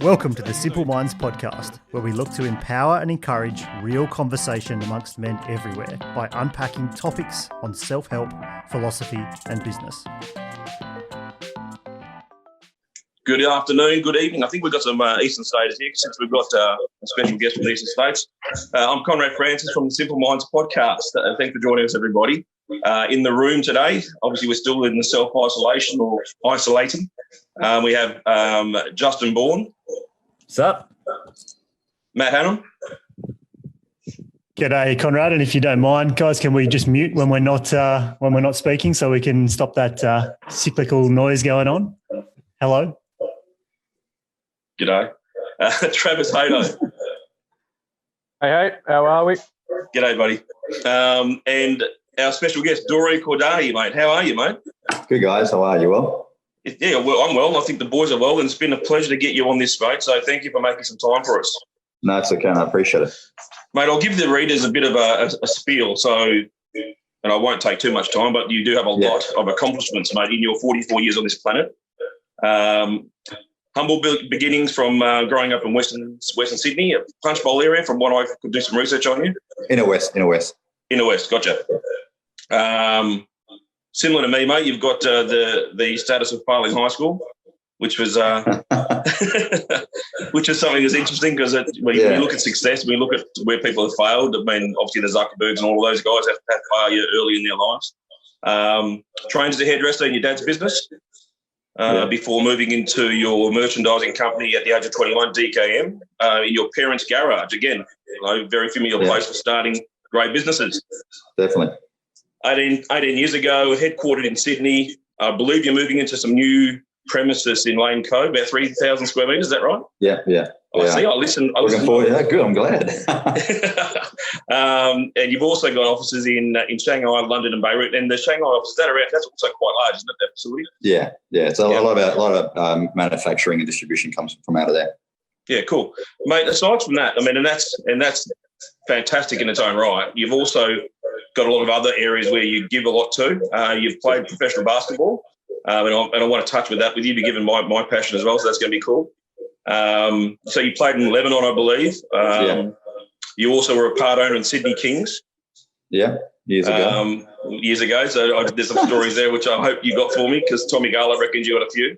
Welcome to the Simple Minds podcast, where we look to empower and encourage real conversation amongst men everywhere by unpacking topics on self-help, philosophy, and business. Good afternoon, good evening. I think we've got some Eastern Staters here since we've got a special guest from the Eastern States. I'm Conrad Francis from the Simple Minds podcast. Thanks for joining us, everybody. In the room today, obviously we're still in the self-isolation or isolating. We have Justin Bourne. What's up? Matt Hannum. G'day, Conrad. And if you don't mind, guys, can we just mute when we're not speaking so we can stop that cyclical noise going on? Hello. G'day. Travis Hato. Hey, how are we? G'day, buddy. And our special guest, Dorry Kordahi, mate. How are you, mate? Good, guys. How are you? Well? Yeah, well, I'm well. I think the boys are well, and it's been a pleasure to get you on this, mate. So thank you for making some time for us. No, it's okay. I appreciate it. Mate, I'll give the readers a bit of a spiel. So, and I won't take too much time, but you do have a lot of accomplishments, mate, in your 44 years on this planet. Humble beginnings from growing up in Western Sydney, a Punch Bowl area, from what I could do some research on you. Inner West, gotcha. Similar to me, mate, you've got the status of failing high school, which was which is something that's interesting because when you look at success, we look at where people have failed. I mean, obviously the Zuckerbergs and all of those guys have failure early in their lives. Trained as a hairdresser in your dad's business. Before moving into your merchandising company at the age of 21, DKM, in your parents' garage. Again, very familiar place for starting great businesses. Definitely. 18 years ago, headquartered in Sydney. I believe you're moving into some new premises in Lane Cove, about 3,000 square metres. Is that right? Yeah. See, I listen. Looking forward. Yeah, good. I'm glad. And you've also got offices in Shanghai, London, and Beirut. And the Shanghai office, that's also quite large, isn't it, that facility? Yeah. It's a lot of manufacturing and distribution comes from out of there. Yeah, cool, mate. Aside from that, I mean, and that's fantastic in its own right. You've also got a lot of other areas where you give a lot to. You've played professional basketball, and I want to touch with that with you, given my passion as well. So that's going to be cool. So you played in Lebanon, I believe. You also were a part owner in Sydney Kings. Yeah, years ago. So there's some stories there which I hope you got for me because Tommy Gala reckons you got a few.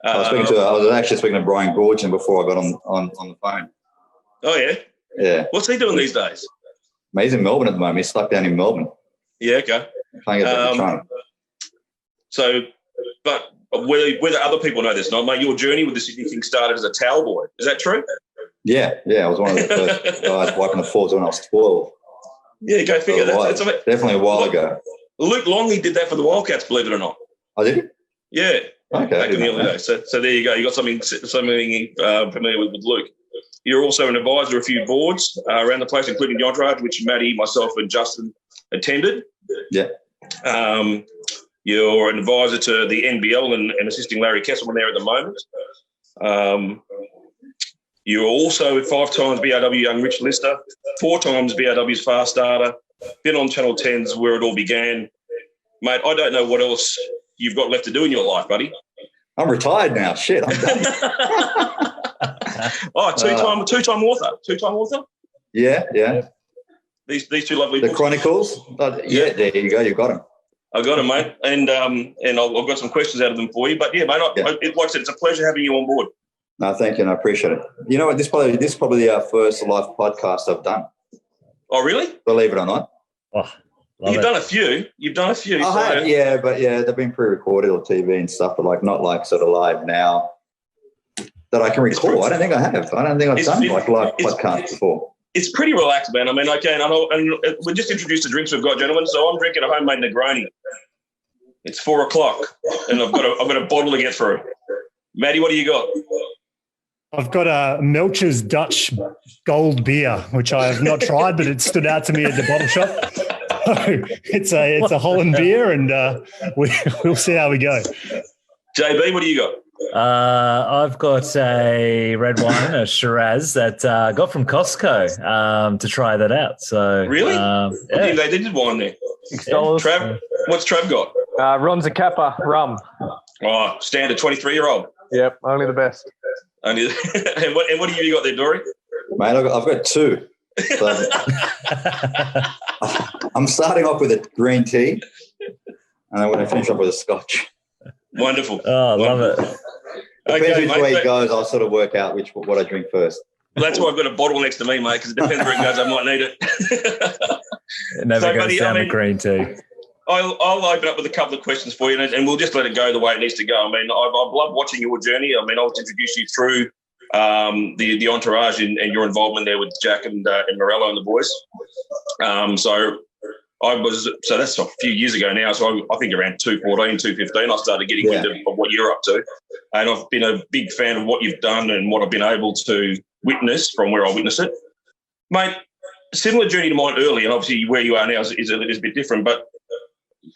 I was actually speaking to Brian Gorgian before I got on the phone. Oh, yeah? Yeah. What's he doing these days? He's in Melbourne at the moment. He's stuck down in Melbourne. Yeah, okay. Can't get back to China. So, but whether other people know this, not mate, your journey with the Sydney Kings started as a towel boy. Is that true? Yeah. I was one of the first guys wiping the floors when I was 12. Yeah, go figure. That's definitely a while ago. Luke Longley did that for the Wildcats, believe it or not. Oh, did he? Yeah. Okay. Back in the early days. So there you go. You got something familiar with Luke. You're also an advisor of a few boards around the place, including the Entourage, which Maddie, myself, and Justin attended. Yeah. You're an advisor to the NBL and assisting Larry Kesselman there at the moment. You're also 5 times BRW Young Rich Lister, 4 times BRW's Fast Starter, been on Channel 10's Where It All Began. Mate, I don't know what else you've got left to do in your life, buddy. I'm retired now. Shit, I'm done. Two-time author. Yeah. These two lovely The books. Chronicles. Yeah, there you go. You got them. I got them, mate, and I've got some questions out of them for you. But yeah, mate, like I said, it's a pleasure having you on board. No, thank you, and I appreciate it. You know what? This is probably our first live podcast I've done. Oh, really? Believe it or not. Oh, You've done a few. I have, yeah, but they've been pre-recorded or TV and stuff, but not sort of live now that I can recall. I don't think I have. I don't think I've done live podcasts before. It's pretty relaxed, man. I mean, and we just introduced the drinks we've got, gentlemen. So I'm drinking a homemade Negroni. It's 4:00, and I've got a bottle to get through. Maddie, what do you got? I've got a Melcher's Dutch Gold beer, which I have not tried, but it stood out to me at the bottle shop. It's a Holland beer, and we'll see how we go. JB, what do you got? I've got a red wine, a Shiraz that I got from Costco to try that out. So really, they did wine there. Trav, what's Trav got? Ronza Kappa rum. Oh, standard 23-year-old. Yep, only the best. Only, and what have you got there, Dorry? Mate, I've got two. So I'm starting off with a green tea, and I'm going to finish off with a scotch. Wonderful. Oh, I love it. Depends Okay, which mate, way it goes. I'll sort of work out what I drink first. Well, that's why I've got a bottle next to me, mate, because it depends where it goes. I might need it. It never So, goes buddy, down I the mean- green tea. I'll open up with a couple of questions for you, and we'll just let it go the way it needs to go. I mean, I've loved watching your journey. I mean, I was introduced you through the entourage and your involvement there with Jack and Morello and the boys. So that's a few years ago now. So I think around 2014, 2015, I started getting wind of what you're up to, and I've been a big fan of what you've done and what I've been able to witness from where I witness it, mate. Similar journey to mine early, and obviously where you are now is a bit different, but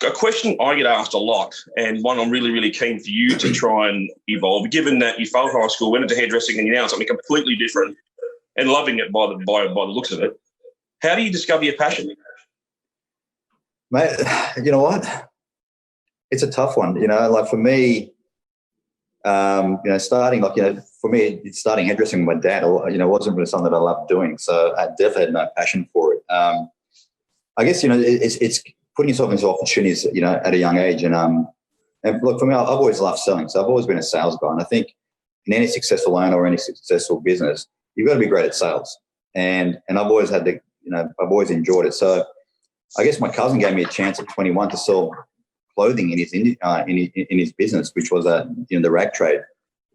a question I get asked a lot, and one I'm really, really keen for you to try and evolve, given that you failed high school, went into hairdressing, and you're now something completely different and loving it by the looks of it. How do you discover your passion? Mate, you know what? It's a tough one. Like for me, starting for me, starting hairdressing with my dad, wasn't really something that I loved doing. So I definitely had no passion for it. I guess, it's putting yourself into opportunities, at a young age. And look, for me, I've always loved selling. So I've always been a sales guy. And I think in any successful owner or any successful business, you've got to be great at sales. And I've always had I've always enjoyed it. So I guess my cousin gave me a chance at 21 to sell clothing in his business, which was the rag trade.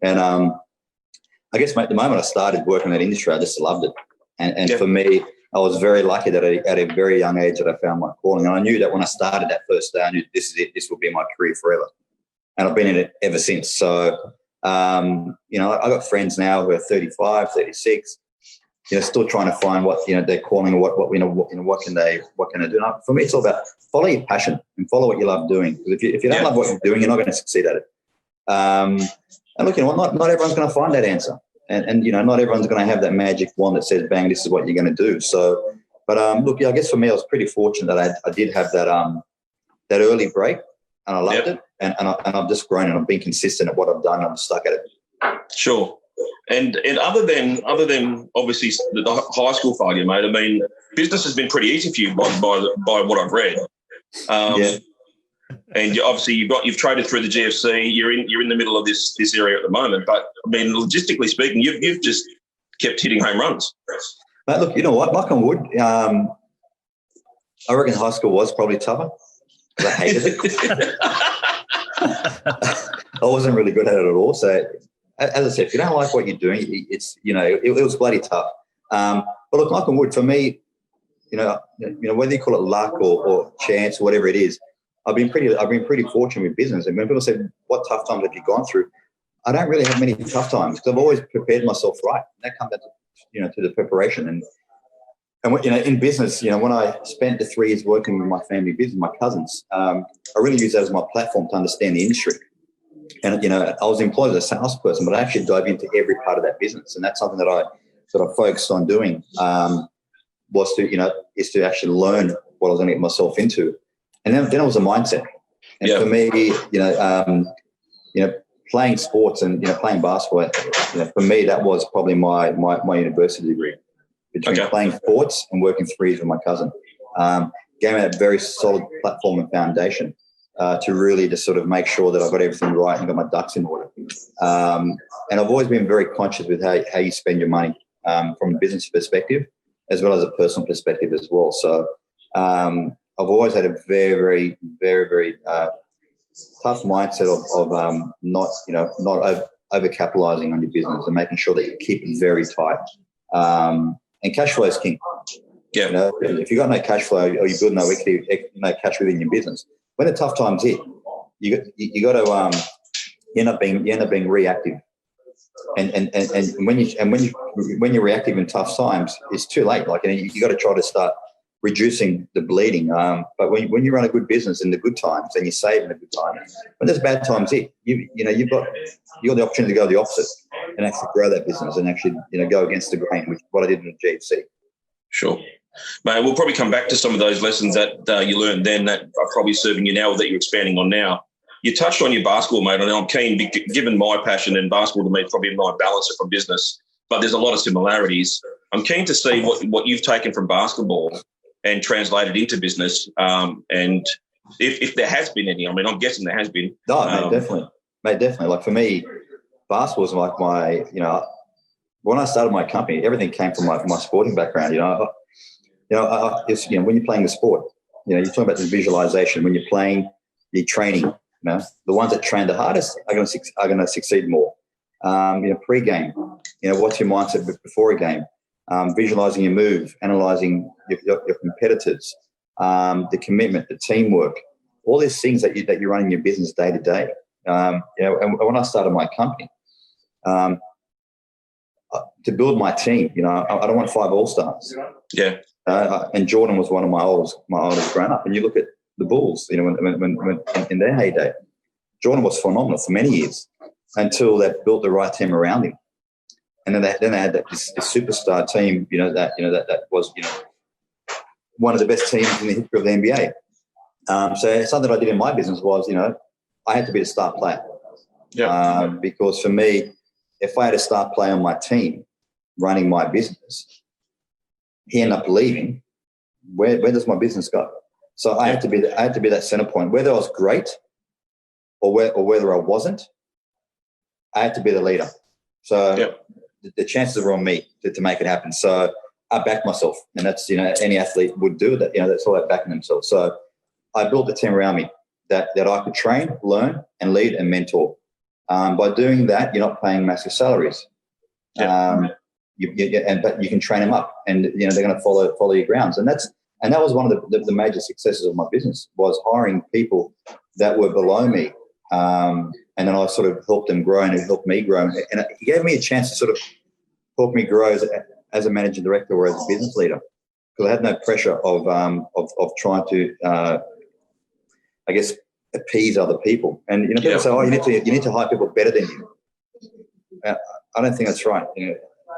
And I guess the moment I started working in that industry, I just loved it. And for me, I was very lucky that at a very young age that I found my calling. And I knew that when I started that first day, I knew this is it. This will be my career forever. And I've been in it ever since. So, I got friends now who are 35, 36, still trying to find what, their calling or what can they do. And for me, it's all about follow your passion and follow what you love doing. Because if you don't love what you're doing, you're not going to succeed at it. And look, not everyone's going to find that answer. And not everyone's going to have that magic wand that says, bang, this is what you're going to do. So, but look, I guess for me, I was pretty fortunate that I did have that early break, and I loved it. And I've just grown, and I've been consistent at what I've done. I'm stuck at it. Sure. And other than obviously the high school failure, mate, I mean, business has been pretty easy for you by what I've read. And obviously you've traded through the GFC. You're in the middle of this area at the moment. But I mean, logistically speaking, you've just kept hitting home runs. Mate, look, you know what? Knock on wood. I reckon high school was probably tougher because I hated it. I wasn't really good at it at all. So, as I said, if you don't like what you're doing, it's it was bloody tough. But look, knock on wood, for me, whether you call it luck or chance or whatever it is, I've been pretty fortunate with business. And when people say, what tough times have you gone through? I don't really have many tough times because I've always prepared myself right. And that comes down to the preparation. And in business, when I spent the 3 years working with my family business, my cousins, I really used that as my platform to understand the industry. And, I was employed as a salesperson, but I actually dove into every part of that business. And that's something that I sort of focused on doing, is to actually learn what I was going to get myself into. And then it was a mindset. And for me, playing sports and, playing basketball, for me, that was probably my university degree. Between playing sports and working 3 years with my cousin. Gave me a very solid platform and foundation to really just sort of make sure that I got everything right and got my ducks in order. And I've always been very conscious with how you spend your money from a business perspective as well as a personal perspective as well. So I've always had a very, very, very, very tough mindset of not over-capitalizing on your business and making sure that you keep it very tight. And cash flow is king. Yeah. If you've got no cash flow or you build no equity, no cash within your business, when the tough times hit, you got to end up being reactive. And when you're reactive in tough times, it's too late. Like you got to try to start reducing the bleeding. But when you run a good business in the good times and you save in the good times, when there's bad times hit, you've got the opportunity to go the opposite and actually grow that business and actually go against the grain, which is what I did in the GFC. Sure. Mate, we'll probably come back to some of those lessons that you learned then that are probably serving you now or that you're expanding on now. you touched on your basketball, mate, and I'm keen, given my passion and basketball to me is probably my balancer from business, but there's a lot of similarities. I'm keen to see what you've taken from basketball and translated into business, and if there has been any. I mean, I'm guessing there has been. No, mate, definitely. Like for me, basketball was like my, when I started my company, everything came from my sporting background. When you're playing the sport, you're talking about the visualization. When you're playing, you're training. The ones that train the hardest are going to succeed more. Pre-game, what's your mindset before a game? Visualizing your move, analyzing your competitors, the commitment, the teamwork, all these things that you run in your business day to day. And when I started my company, to build my team, I don't want 5 all-stars. Yeah. And Jordan was one of my oldest grown up. And you look at the Bulls, when in their heyday, Jordan was phenomenal for many years until they built the right team around him. And then they had this superstar team, that was, one of the best teams in the history of the NBA. So something I did in my business was, I had to be the star player. Yeah. Because for me, if I had a star player on my team running my business, he ended up leaving, where does my business go? So I had to be that center point. Whether I was great or whether I wasn't, I had to be the leader. So the chances were on me to make it happen. So I backed myself, and that's any athlete would do that. That's all about backing themselves. So I built the team around me that I could train, learn, and lead and mentor. By doing that, you're not paying massive salaries. But you can train them up, and they're going to follow your grounds. And that was one of the major successes of my business, was hiring people that were below me, and then I sort of helped them grow, and it helped me grow, and it gave me a chance to sort of help me grow as a managing director or as a business leader, because I had no pressure of trying to, I guess, appease other people. And people say, "Oh, you need to hire people better than you." I don't think that's right.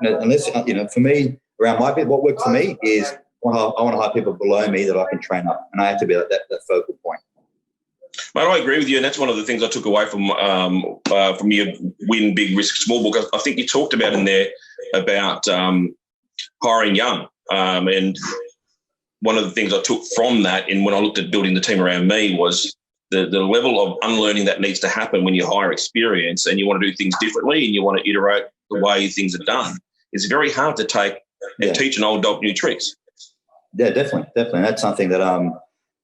Unless for me, around my bit, what worked for me is I want to hire people below me that I can train up, and I have to be that focal point. Mate, I agree with you, and that's one of the things I took away from your Win Big Risk Small book. I think you talked about in there about hiring young, and one of the things I took from that, and when I looked at building the team around me, was the level of unlearning that needs to happen when you hire experience and you want to do things differently and you want to iterate the way things are done. It's very hard to take and teach an old dog new tricks. Yeah, definitely. That's something that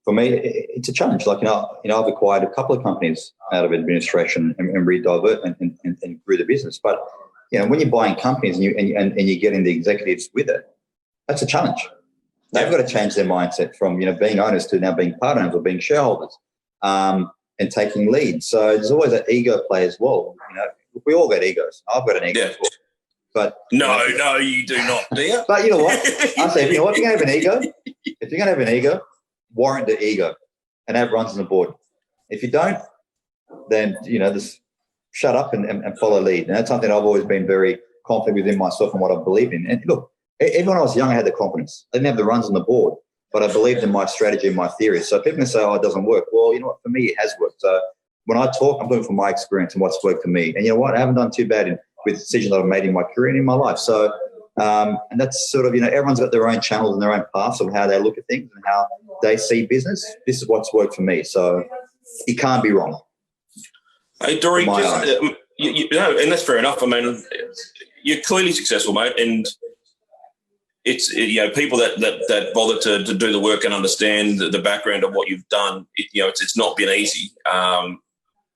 for me, it's a challenge. Like I've acquired a couple of companies out of administration and redivert and grew the business. But when you're buying companies and you get in the executives with it, that's a challenge. They've got to change their mindset from being owners to now being part owners or being shareholders, and taking lead. So there's always that ego play as well. We all got egos. I've got an ego as well. But no, you do not, do you? But you know what? I say, if you're going to have an ego, warrant the ego and have runs on the board. If you don't, then just shut up and follow lead. And that's something I've always been very confident within myself and what I believe in. And look, even when I was young, I had the confidence. I didn't have the runs on the board, but I believed in my strategy and my theories. So people can say, "Oh, it doesn't work." Well, you know what? For me, it has worked. So when I talk, I'm talking from my experience and what's worked for me. And you know what? I haven't done too bad with decisions that I've made in my career and in my life. So, and that's sort of, everyone's got their own channels and their own paths of how they look at things and how they see business. This is what's worked for me. So you can't be wrong. Hey, Dorry, and that's fair enough. I mean, you're clearly successful, mate, and it's people that bother to do the work and understand the background of what you've done. It's not been easy,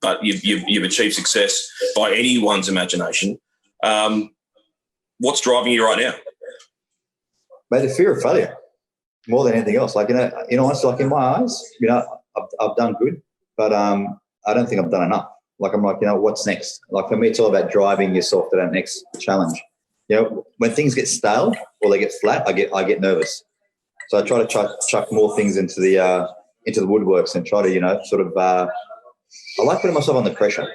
but you've achieved success by anyone's imagination. What's driving you right now? Mate, the fear of failure more than anything else. Like honestly, like in my eyes, I've done good, but I don't think I've done enough. Like I'm like, what's next? Like for me, it's all about driving yourself to that next challenge. When things get stale or they get flat, I get nervous. So I try to chuck more things into the woodworks and try to sort of. I like putting myself under pressure.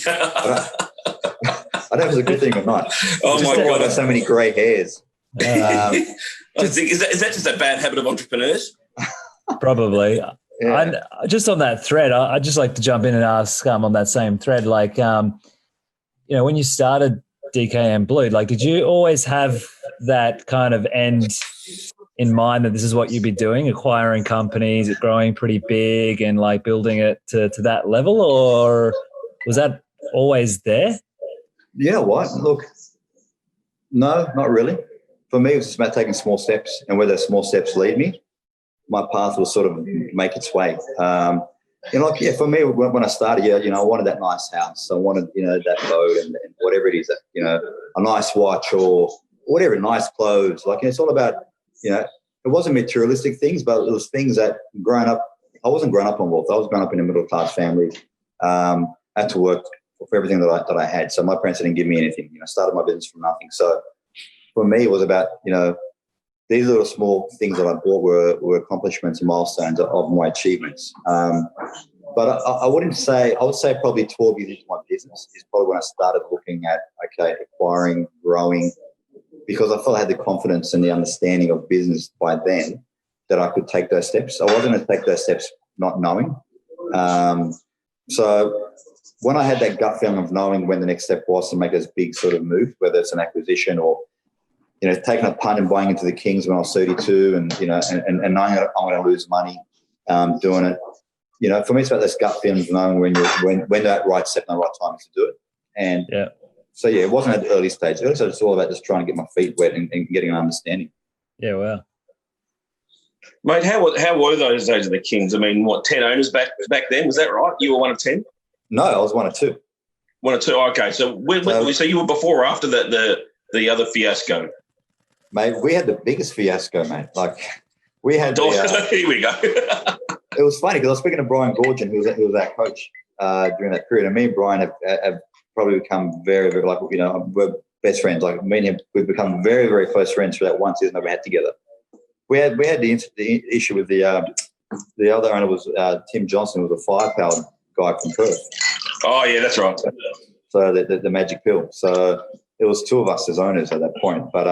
I don't know if it's a good thing or not. Oh my God! I've got so many grey hairs. I think is that just a bad habit of entrepreneurs? Probably. And just on that thread, I'd just like to jump in and ask on that same thread, like, when you started DKM Blue, like, did you always have that kind of end in mind that this is what you'd be doing, acquiring companies, growing pretty big and like building it to that level, or was that always there? You know what? Look, no, not really. For me, it was just about taking small steps, and where those small steps lead me, my path will sort of make its way. For me, when I started, I wanted that nice house. I wanted, that boat and whatever it is, a nice watch or whatever, nice clothes. Like, it's all about, it wasn't materialistic things, but it was things that I wasn't grown up on wealth. I was grown up in a middle-class family. I had to work for everything that I had. So my parents didn't give me anything. I started my business from nothing. So for me, it was about, these little small things that I bought were accomplishments and milestones of my achievements. But I would say probably 12 years into my business is probably when I started looking at, acquiring, growing, because I felt I had the confidence and the understanding of business by then that I could take those steps. I wasn't going to take those steps not knowing. So when I had that gut feeling of knowing when the next step was to make this big sort of move, whether it's an acquisition or taking a punt and buying into the Kings when I was 32 and knowing that I'm going to lose money doing it. For me, it's about this gut feeling of knowing when that right step and the right time is to do it. And so, it wasn't at the early stage. So it's all about just trying to get my feet wet and getting an understanding. Yeah, wow. Mate, how were those days of the Kings? I mean, 10 owners back then? Was that right? You were one of 10? No, I was one of 2. One of 2, okay. So so you were before or after the other fiasco? Mate, we had the biggest fiasco, mate. Like, we had here we go. It was funny because I was speaking to Brian Gorgon, who was our coach during that period, and me and Brian have probably become very, very, like, we're best friends. Like, me and him, we've become very, very close friends through that one season that we had together. We had the issue with the other owner was Tim Johnson, who was a firepower guy from Perth. Oh yeah, that's right. So the magic pill. So it was 2 of us as owners at that point, but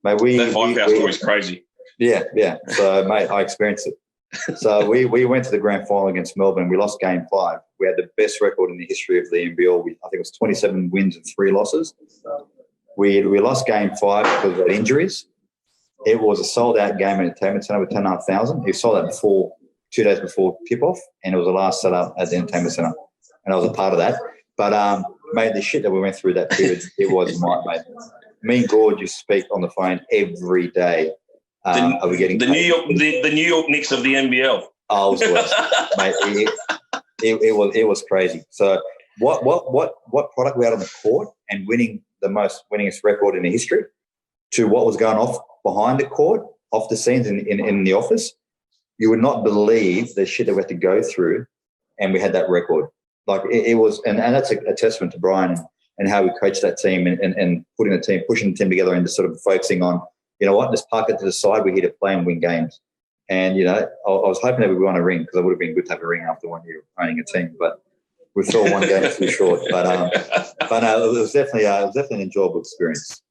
mate, that firepower story is crazy. Yeah. So, mate, I experienced it. So we went to the grand final against Melbourne. We lost game 5. We had the best record in the history of the NBL. I think it was 27 wins and 3 losses. We lost game 5 because of injuries. It was a sold-out game in Entertainment Centre with 10,500. It sold out 2 days before tip-off, and it was the last set-up at the Entertainment Centre, and I was a part of that. But, mate, the shit that we went through that period, it was mate. Me and Gord used to speak on the phone every day. Are we getting the New York Knicks of the NBL? Oh, it was the worst, mate. It was crazy. So what product we had on the court and winning the winningest record in the history to what was going off behind the court, off the scenes in the office, you would not believe the shit that we had to go through, and we had that record. Like it was, and that's a testament to Brian and how we coached that team and pushing the team together and just sort of focusing on, just park it to the side. We're here to play and win games. And, I was hoping that we won a ring because it would have been good to have a ring after 1 year of owning a team. But we fell one game too short. But no, it was definitely an enjoyable experience.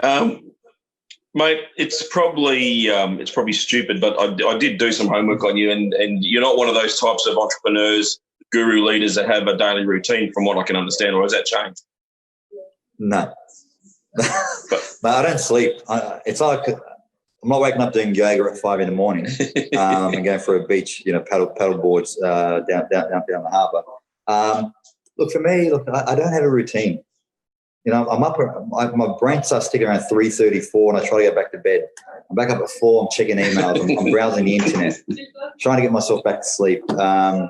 Mate, it's probably stupid, but I did do some homework on you, and you're not one of those types of entrepreneurs, guru leaders that have a daily routine, from what I can understand, or has that changed? No. But I don't sleep. It's like I'm not waking up doing yoga at 5 a.m. and going for a beach, paddle boards down the harbour. Look, for me, I don't have a routine. I'm up. My brain starts sticking around 3:34, and I try to get back to bed. I'm back up at 4. I'm checking emails. I'm browsing the internet, trying to get myself back to sleep. But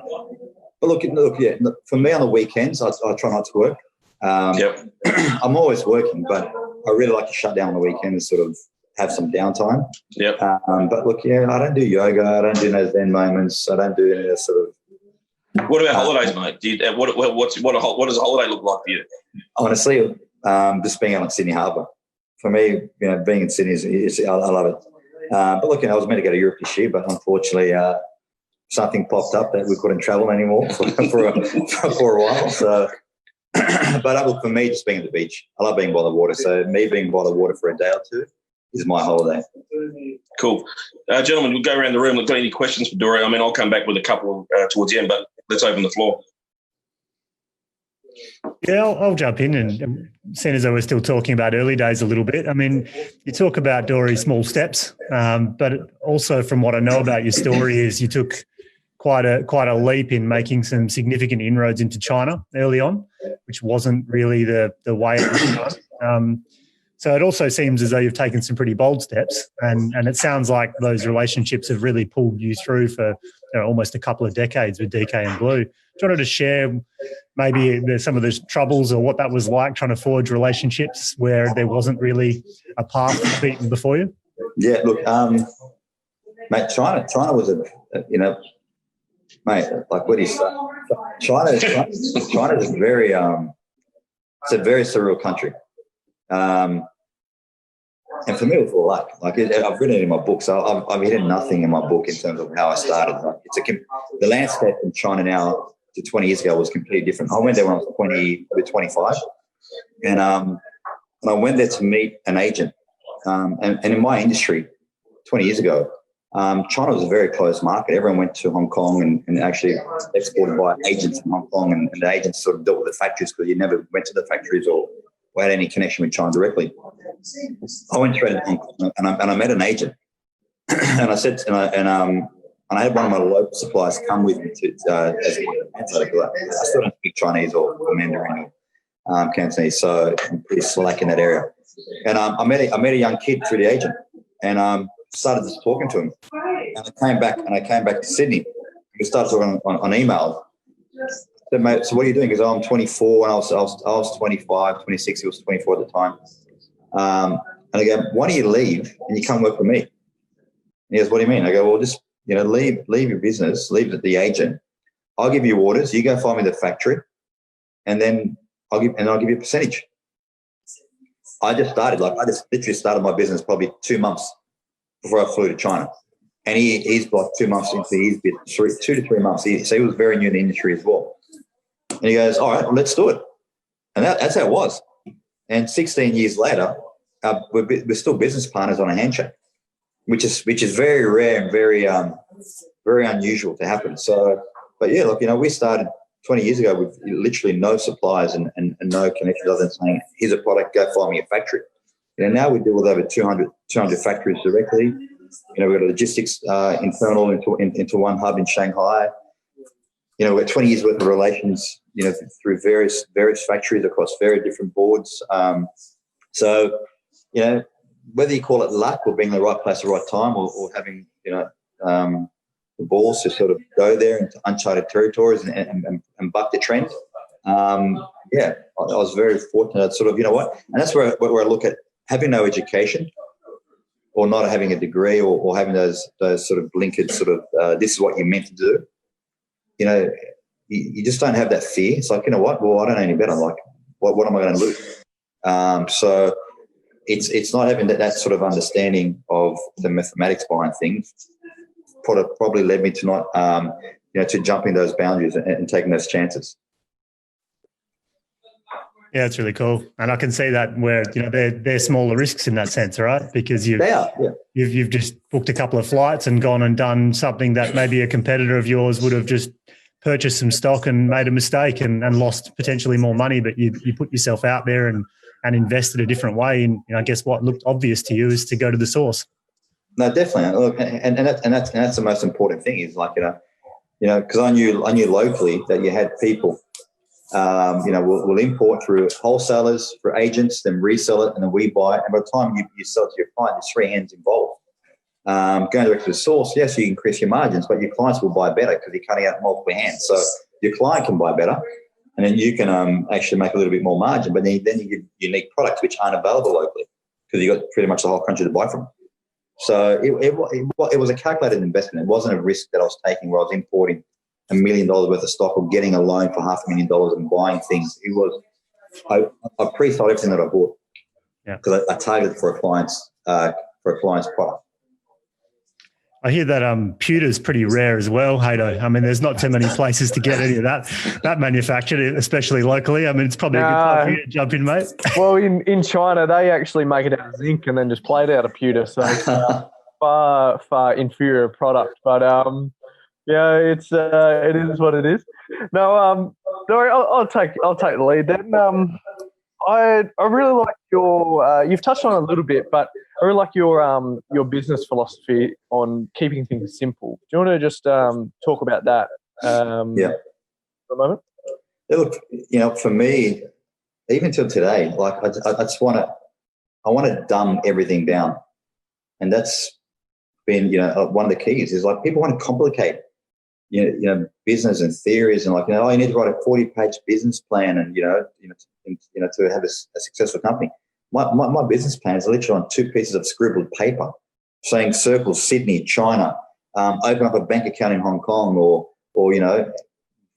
look, yeah. For me, on the weekends, I try not to work. I'm always working, but I really like to shut down on the weekend and sort of have some downtime. Yep. But look, I don't do yoga. I don't do those Zen moments. I don't do any of that sort of. What about holidays, mate? What does a holiday look like for you? Honestly, just being out on Sydney Harbour. For me, being in Sydney I love it. But look, I was meant to go to Europe this year, but unfortunately, something popped up that we couldn't travel anymore for a while. So, but look, for me, just being at the beach, I love being by the water. So me being by the water for a day or two, is my holiday. Cool. Gentlemen, we'll go around the room. Got any questions for Dorry? I mean, I'll come back with a couple towards the end, but let's open the floor. Yeah, I'll jump in. And seeing as though we're still talking about early days a little bit, I mean, you talk about Dorry small steps, but also from what I know about your story is you took quite a leap in making some significant inroads into China early on, which wasn't really the way it was done. So it also seems as though you've taken some pretty bold steps, and it sounds like those relationships have really pulled you through for almost a couple of decades with DK and Blue. Do you want to share maybe some of those troubles or what that was like trying to forge relationships where there wasn't really a path beaten before you? Yeah, look, mate, China was mate, like what is China is very it's a very surreal country. And for me, it was all luck. Like I've written it in my book, so I've hidden nothing in my book in terms of how I started. Like the landscape in China now to 20 years ago was completely different. I went there when I was 20, probably 25, and I went there to meet an agent. And in my industry, 20 years ago, China was a very closed market. Everyone went to Hong Kong and actually exported by agents in Hong Kong, and the agents sort of dealt with the factories because you never went to the factories or had any connection with China directly. I went straight to Hong Kong and I met an agent, and I said, and I had one of my local suppliers come with me to as a translator. I still don't speak Chinese or Mandarin or Cantonese, so I'm pretty slack in that area. And I met a young kid through the agent, and started just talking to him. And I came back to Sydney. We started talking on email. I said, mate, so what are you doing? Because I'm 24 and I was 25, 26. He was 24 at the time. And I go, why don't you leave and you come work for me? And he goes, what do you mean? I go, well, just leave your business, leave the agent. I'll give you orders. You go find me the factory, and then I'll give you a percentage. I just literally started my business probably 2 months before I flew to China. And he's like 2 months into his bit, 2 to 3 months. So he was very new in the industry as well. And he goes, all right, well, let's do it. And that's how it was. And 16 years later, we're still business partners on a handshake, which is very rare and very very unusual to happen. So, but yeah, look, we started 20 years ago with literally no suppliers and no connections other than saying, here's a product, go find me a factory. Now we deal with over 200 factories directly. We've got logistics internal into one hub in Shanghai. We've got 20 years worth of relations, through various factories across very different boards. So, whether you call it luck or being in the right place at the right time or having, the balls to sort of go there into uncharted territories and buck the trend. I was very fortunate, sort of, and that's where I look at having no education or not having a degree or having those sort of blinkered sort of, this is what you're meant to do. You just don't have that fear. It's like, what? Well, I don't know any better. Like, what am I going to lose? So it's not having that sort of understanding of the mathematics behind things probably led me to not, to jumping those boundaries and taking those chances. Yeah, it's really cool, and I can see that where they're smaller risks in that sense, right? Because you've just booked a couple of flights and gone and done something that maybe a competitor of yours would have just purchased some stock and made a mistake and lost potentially more money, but you put yourself out there and invested a different way. And I guess what looked obvious to you is to go to the source. No, definitely. Look, and that's the most important thing is like because I knew locally that you had people. We'll import through wholesalers, for agents, then resell it, and then we buy it. And by the time you sell it to your client, there's three hands involved. Going direct to the source, yes, you increase your margins, but your clients will buy better because you're cutting out multiple hands. So your client can buy better, and then you can actually make a little bit more margin. But then you give unique products which aren't available locally because you've got pretty much the whole country to buy from. So it was a calculated investment. It wasn't a risk that I was taking where I was importing $1 million worth of stock or getting a loan for $500,000 and buying things. It was I pre-sold everything that I bought because I targeted for a client's product. I hear that pewter's pretty rare as well, Hato. I mean, there's not too many places to get any of that manufactured, especially locally. I mean, it's probably a good time for you to jump in, mate. Well, in China, they actually make it out of zinc and then just plate it out of pewter. So it's far inferior product. But yeah, it is what it is. No, Dorry, I'll take the lead then. I really like your. You've touched on it a little bit, but I really like your business philosophy on keeping things simple. Do you want to just talk about that? Yeah. For a moment. Yeah, look, for me, even till today, like I just want to dumb everything down, and that's been one of the keys. Is like people want to complicate, business and theories, and like you need to write a 40-page business plan, and to have a successful company. My business plan is literally on 2 pieces of scribbled paper, saying circle Sydney, China, open up a bank account in Hong Kong, or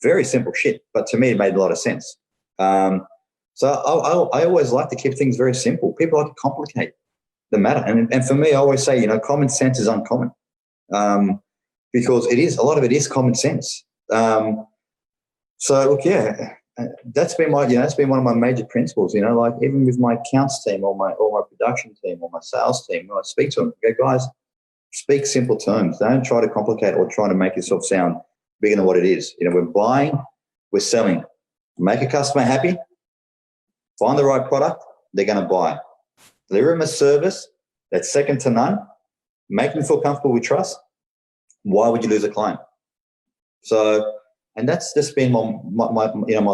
very simple shit. But to me, it made a lot of sense. So I always like to keep things very simple. People like to complicate the matter, and for me, I always say common sense is uncommon, because a lot of it is common sense. So look, yeah. That's been one of my major principles. Like even with my accounts team or my production team or my sales team, when I speak to them, I go, guys, speak simple terms. Don't try to complicate or try to make yourself sound bigger than what it is. We're buying, we're selling. Make a customer happy. Find the right product, they're going to buy. Deliver them a service that's second to none. Make them feel comfortable with trust. Why would you lose a client? So. And that's just been my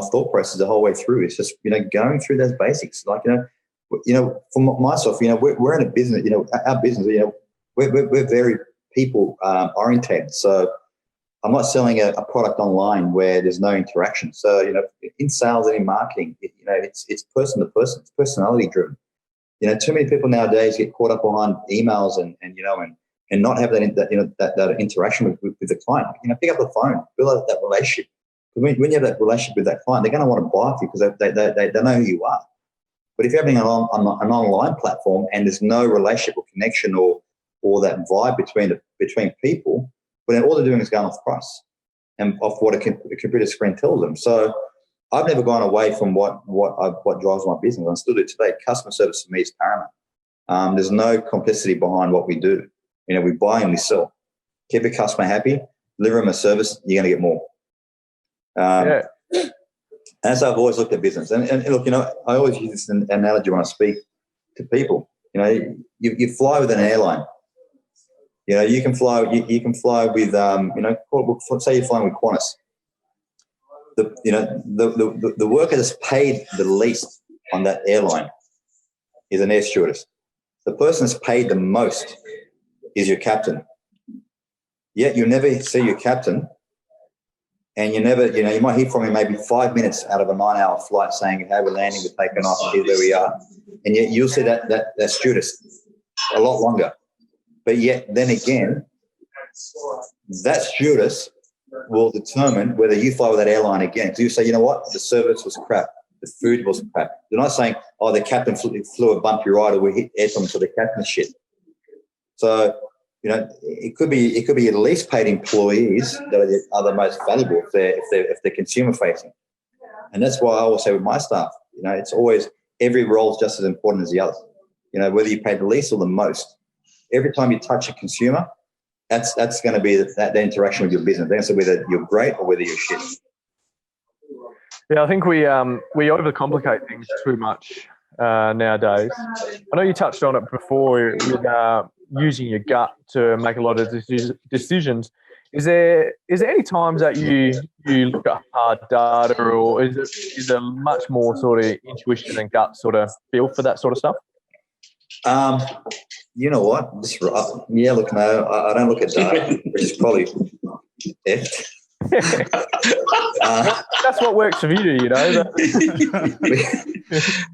thought process the whole way through. It's just going through those basics. Like for myself, we're in a business. Our business. We're very people oriented. So I'm not selling a product online where there's no interaction. So in sales and in marketing, it's person to person. It's personality driven. Too many people nowadays get caught up behind emails and not have that interaction with the client. Pick up the phone, build up that relationship. When you have that relationship with that client, they're going to want to buy off you because they know who you are. But if you're having an online platform and there's no relationship or connection or that vibe between people, well, then all they're doing is going off price and off what a computer screen tells them. So I've never gone away from what drives my business. I still do today. Customer service for me is paramount. There's no complicity behind what we do. We buy and we sell. Keep a customer happy, deliver them a service, you're going to get more. As I've always looked at business. And look, I always use this analogy when I speak to people. You fly with an airline. You can fly with, say you're flying with Qantas. The worker that's paid the least on that airline is an air stewardess. The person that's paid the most is your captain. Yet you never see your captain, and you never, you might hear from him maybe 5 minutes out of a 9-hour flight saying, "Hey, we're landing, we're taking off, here's where we are," and yet you'll see that stewardess a lot longer. But yet, then again, that stewardess will determine whether you fly with that airline again. So you say, you know what, the service was crap, the food was crap. They're not saying, "Oh, the captain flew a bumpy ride, or we hit air tunnel, so the captain's shit." So, it could be your least paid employees that are the most valuable if they're consumer facing, and that's why I always say with my staff, it's always every role is just as important as the other. Whether you pay the least or the most, every time you touch a consumer, that's going to be that interaction with your business. That's whether you're great or whether you're shit. Yeah, I think we overcomplicate things too much nowadays. I know you touched on it before with using your gut to make a lot of decisions. Is there any times that you look at hard data, or is there much more sort of intuition and gut sort of feel for that sort of stuff? You know what? Yeah, look, no, I don't look at data, which is probably effed. That's what works for you,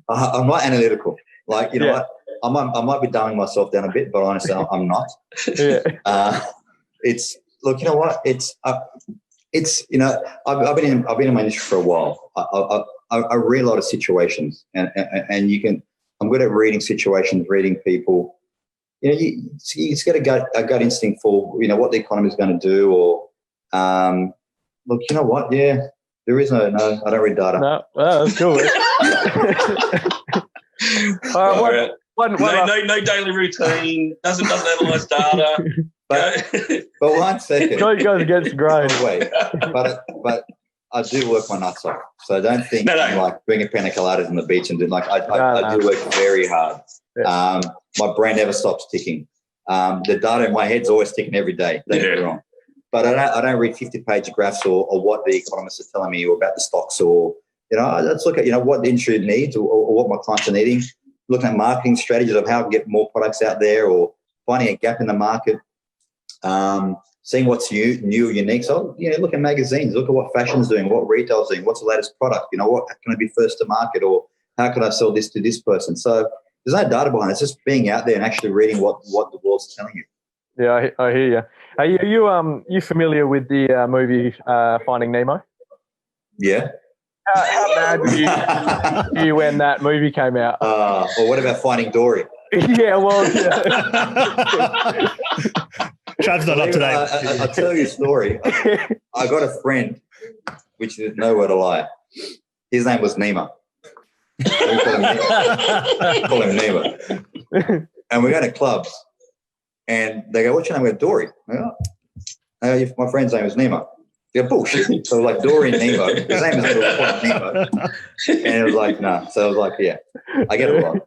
I'm not analytical. Like, what? I might be dumbing myself down a bit, but honestly, I'm not. Yeah. It's look, you know what? I've been in my industry for a while. I read a lot of situations, and I'm good at reading situations, reading people. you just get a gut instinct for, what the economy is going to do, or look, you know what? Yeah, there is no, I don't read data. No, that's cool. No daily routine, doesn't analyse data. But 1 second. Goes against the grain. Wait, but I do work my nuts off. So don't think I'm like bringing pina coladas on the beach and do I do work very hard. Yeah. My brain never stops ticking. The data in my head's always ticking every day. Don't get me wrong. But I don't read 50-page graphs or what the economists are telling me or about the stocks, or let's look at what the industry needs or what my clients are needing. Looking at marketing strategies of how to get more products out there, or finding a gap in the market. Seeing what's new or unique. So, look at magazines, look at what fashion's doing, what retail's doing, what's the latest product, what can I be first to market, or how can I sell this to this person? So there's no data behind it. It's just being out there and actually reading what the world's telling you. Yeah, I hear you. Are you familiar with the movie Finding Nemo? Yeah. How mad were you when that movie came out? Or what about Finding Dory? Yeah, well, Trav's not up to date. I'll tell you a story. I got a friend, which is no word a lie. His name was Nemo. We call him Nemo. And we go to clubs, and they go, "What's your name?" I go, "Dorry." I go, "Oh, my friend's name is Nemo." They go, "Bullshit." So like Dorry and Nemo. His name is Nemo. And it was like, no. So I was like, yeah, I get it wrong.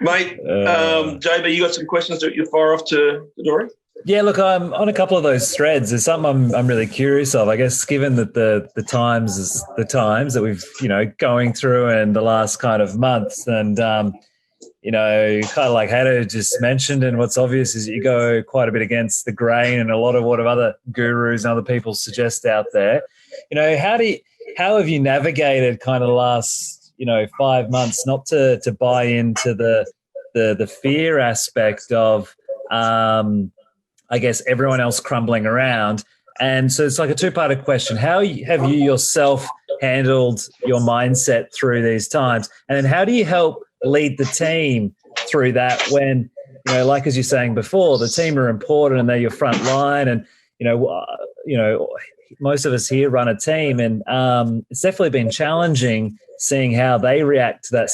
Mate, JB, you got some questions that you fire off to Dorry? Yeah, look, I'm on a couple of those threads. There's something I'm really curious of. I guess given that the times is the times that we've going through in the last kind of months, and kind of like Hato just mentioned, and what's obvious is you go quite a bit against the grain and a lot of what other gurus and other people suggest out there. How have you navigated kind of the last 5 months not to buy into the fear aspect of I guess everyone else crumbling around? And so it's like a two-parter question. How have you yourself handled your mindset through these times? And then how do you help lead the team through that when, like as you're saying before, the team are important and they're your front line, and, most of us here run a team, and it's definitely been challenging seeing how they react to that,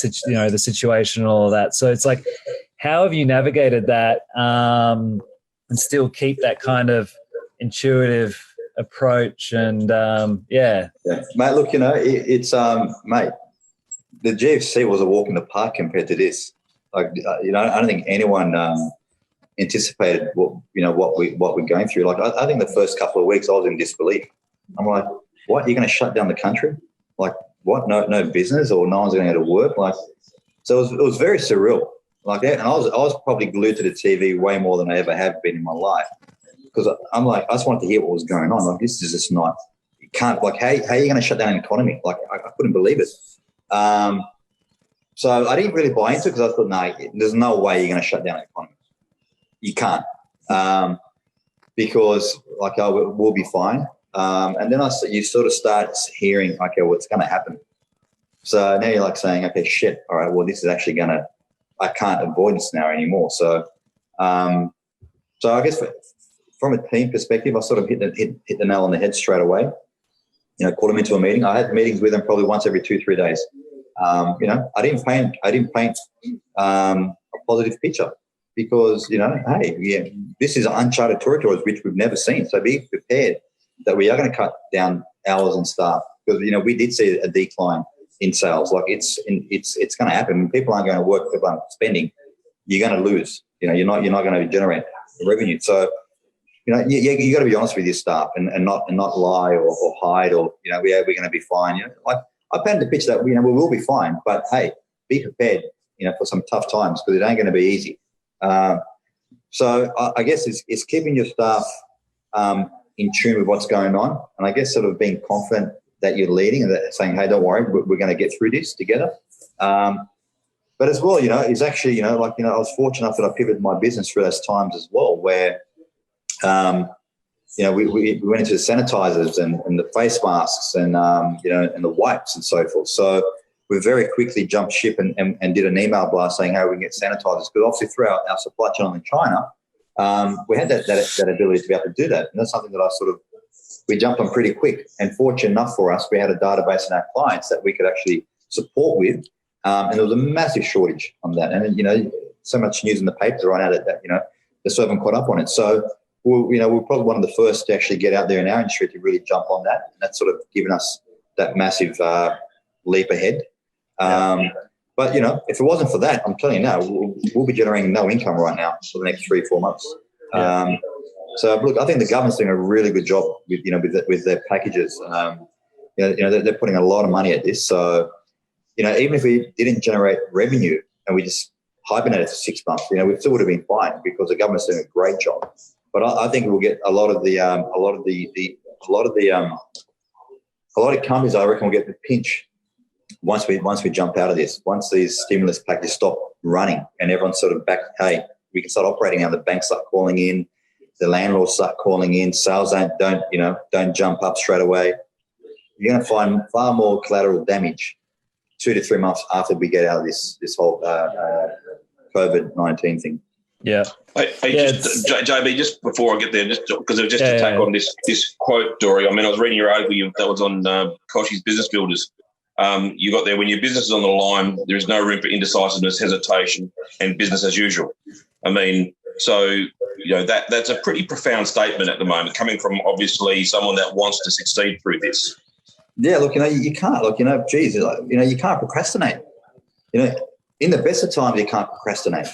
the situation and all of that. So it's like, how have you navigated that and still keep that kind of intuitive approach? And mate, look, it's mate, the GFC was a walk in the park compared to this. Like, I don't think anyone anticipated what we're going through. Like, I think the first couple of weeks I was in disbelief. I'm like, what? You're going to shut down the country? Like, what? No business, or no one's going to go to work? Like, so it was very surreal. Like that, and I was probably glued to the TV way more than I ever have been in my life, because I'm like, I just wanted to hear what was going on. Like, this is just not. You can't, like, how are you going to shut down an economy? Like, I couldn't believe it. So I didn't really buy into it, because I thought, no, there's no way you're going to shut down an economy. You can't, because like, we'll be fine. And then you sort of start hearing, okay, what's going to happen? So now you're like saying, okay, shit, all right, well, this is actually going to, I can't avoid this now anymore. So, so I guess from a team perspective, I sort of hit the nail on the head straight away. Called them into a meeting. I had meetings with them probably once every 2-3 days. I didn't paint a positive picture, because hey, this is uncharted territories which we've never seen. So be prepared that we are going to cut down hours and staff, because we did see a decline in sales. Like, it's going to happen. When people aren't going to work, people aren't spending, you're going to lose. You're not going to generate revenue. So you got to be honest with your staff and not lie or hide, or we're going to be fine. Like, I painted the picture that we will be fine, but hey, be prepared for some tough times, because it ain't going to be easy. So I guess it's keeping your staff in tune with what's going on, and I guess sort of being confident that you're leading and that saying, hey, don't worry, we're going to get through this together. But as well, it's actually, I was fortunate enough that I pivoted my business through those times as well, where, we went into the sanitizers and the face masks and, and the wipes and so forth. So we very quickly jumped ship and did an email blast saying, hey, we can get sanitizers. Because obviously through our supply channel in China, we had that ability to be able to do that. And that's something that we jumped on pretty quick. And fortunate enough for us, we had a database in our clients that we could actually support with. And there was a massive shortage on that. And, so much news in the papers right now that they still haven't caught up on it. So, we're probably one of the first to actually get out there in our industry to really jump on that. And that's sort of given us that massive leap ahead. But, if it wasn't for that, I'm telling you now, we'll be generating no income right now for the next 3-4 months. So, look, I think the government's doing a really good job with their packages. They're putting a lot of money at this. So, even if we didn't generate revenue and we just hibernated for 6 months, we still would have been fine because the government's doing a great job. But I think we'll get a lot of companies. I reckon will get the pinch once we jump out of this. Once these stimulus packages stop running and everyone's sort of back, hey, we can start operating now. The banks start calling in, the landlords start calling in. Sales don't jump up straight away. You're going to find far more collateral damage 2 to 3 months after we get out of this whole COVID-19 thing. Yeah. JB, just before I get there, just because to tack on this quote, Dorry. I mean, I was reading your article that was on Koshi's Business Builders. You got there, when your business is on the line, there is no room for indecisiveness, hesitation, and business as usual. I mean, so that's a pretty profound statement at the moment, coming from obviously someone that wants to succeed through this. Yeah, look, you can't. Look, geez, you can't procrastinate. In the best of times, you can't procrastinate.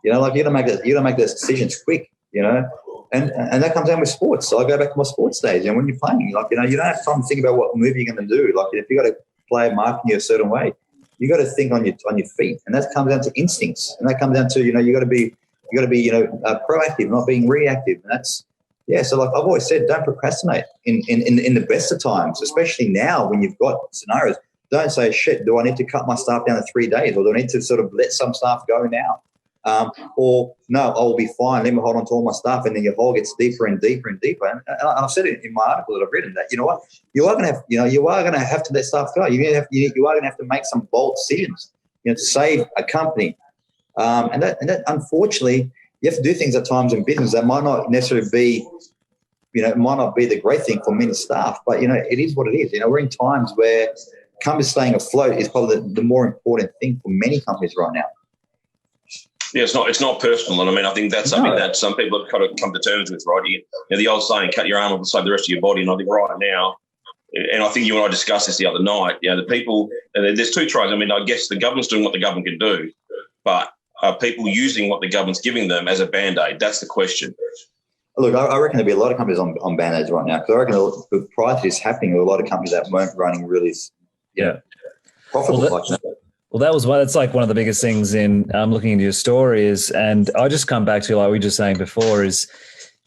You gotta make those decisions quick. And that comes down with sports. So I go back to my sports days. When you're playing, you don't have time to think about what move you're going to do. Like if you got to play marking you a certain way, you got to think on your feet, and that comes down to instincts, and that comes down to you got to be proactive, not being reactive, and that's. Yeah, so like I've always said, don't procrastinate in the best of times, especially now when you've got scenarios. Don't say, shit, do I need to cut my staff down to 3 days, or do I need to sort of let some staff go now? Or no, I'll be fine. Let me hold on to all my stuff, and then your hole gets deeper and deeper and deeper. And I've said it in my article that I've written that you are going to have to let staff go. You are going to have to make some bold decisions, to save a company. And that unfortunately, you have to do things at times in business that might not necessarily be, it might not be the great thing for many staff, but it is what it is. We're in times where companies staying afloat is probably the more important thing for many companies right now. Yeah, it's not personal, and I mean, I think that's something that some people have kind of come to terms with, right? The old saying, "Cut your arm off and save the rest of your body." And I think right now, and I think you and I discussed this the other night. The people, there's two tries. I mean, I guess the government's doing what the government can do, but are people using what the government's giving them as a band-aid? That's the question. Look, I reckon there'll be a lot of companies on band-aids right now, because I reckon prior to this happening, there were a lot of companies that weren't running really, profitable. Well, that's like one of the biggest things in looking into your story is, and I just come back to, like we were just saying before, is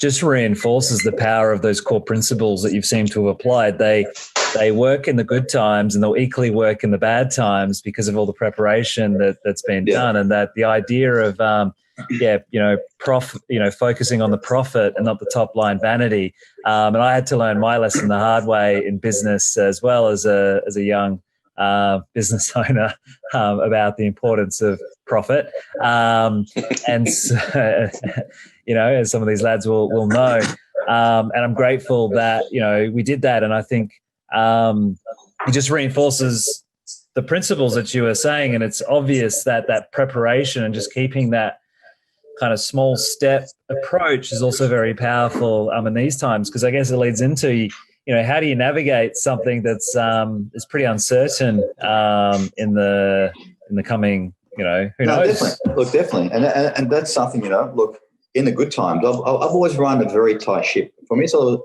just reinforces the power of those core principles that you've seemed to have applied. They work in the good times, and they'll equally work in the bad times because of all the preparation that's been done, and that the idea of focusing on the profit and not the top line vanity. And I had to learn my lesson the hard way in business as well as a young business owner about the importance of profit. And so, as some of these lads will know. And I'm grateful that, we did that. And I think it just reinforces the principles that you were saying. And it's obvious that preparation and just keeping that kind of small step approach is also very powerful in these times, because I guess it leads into, how do you navigate something that's is pretty uncertain in the coming, who knows? Definitely. Look, definitely. And that's something, look, in the good times, I've always run a very tight ship. For me, it's always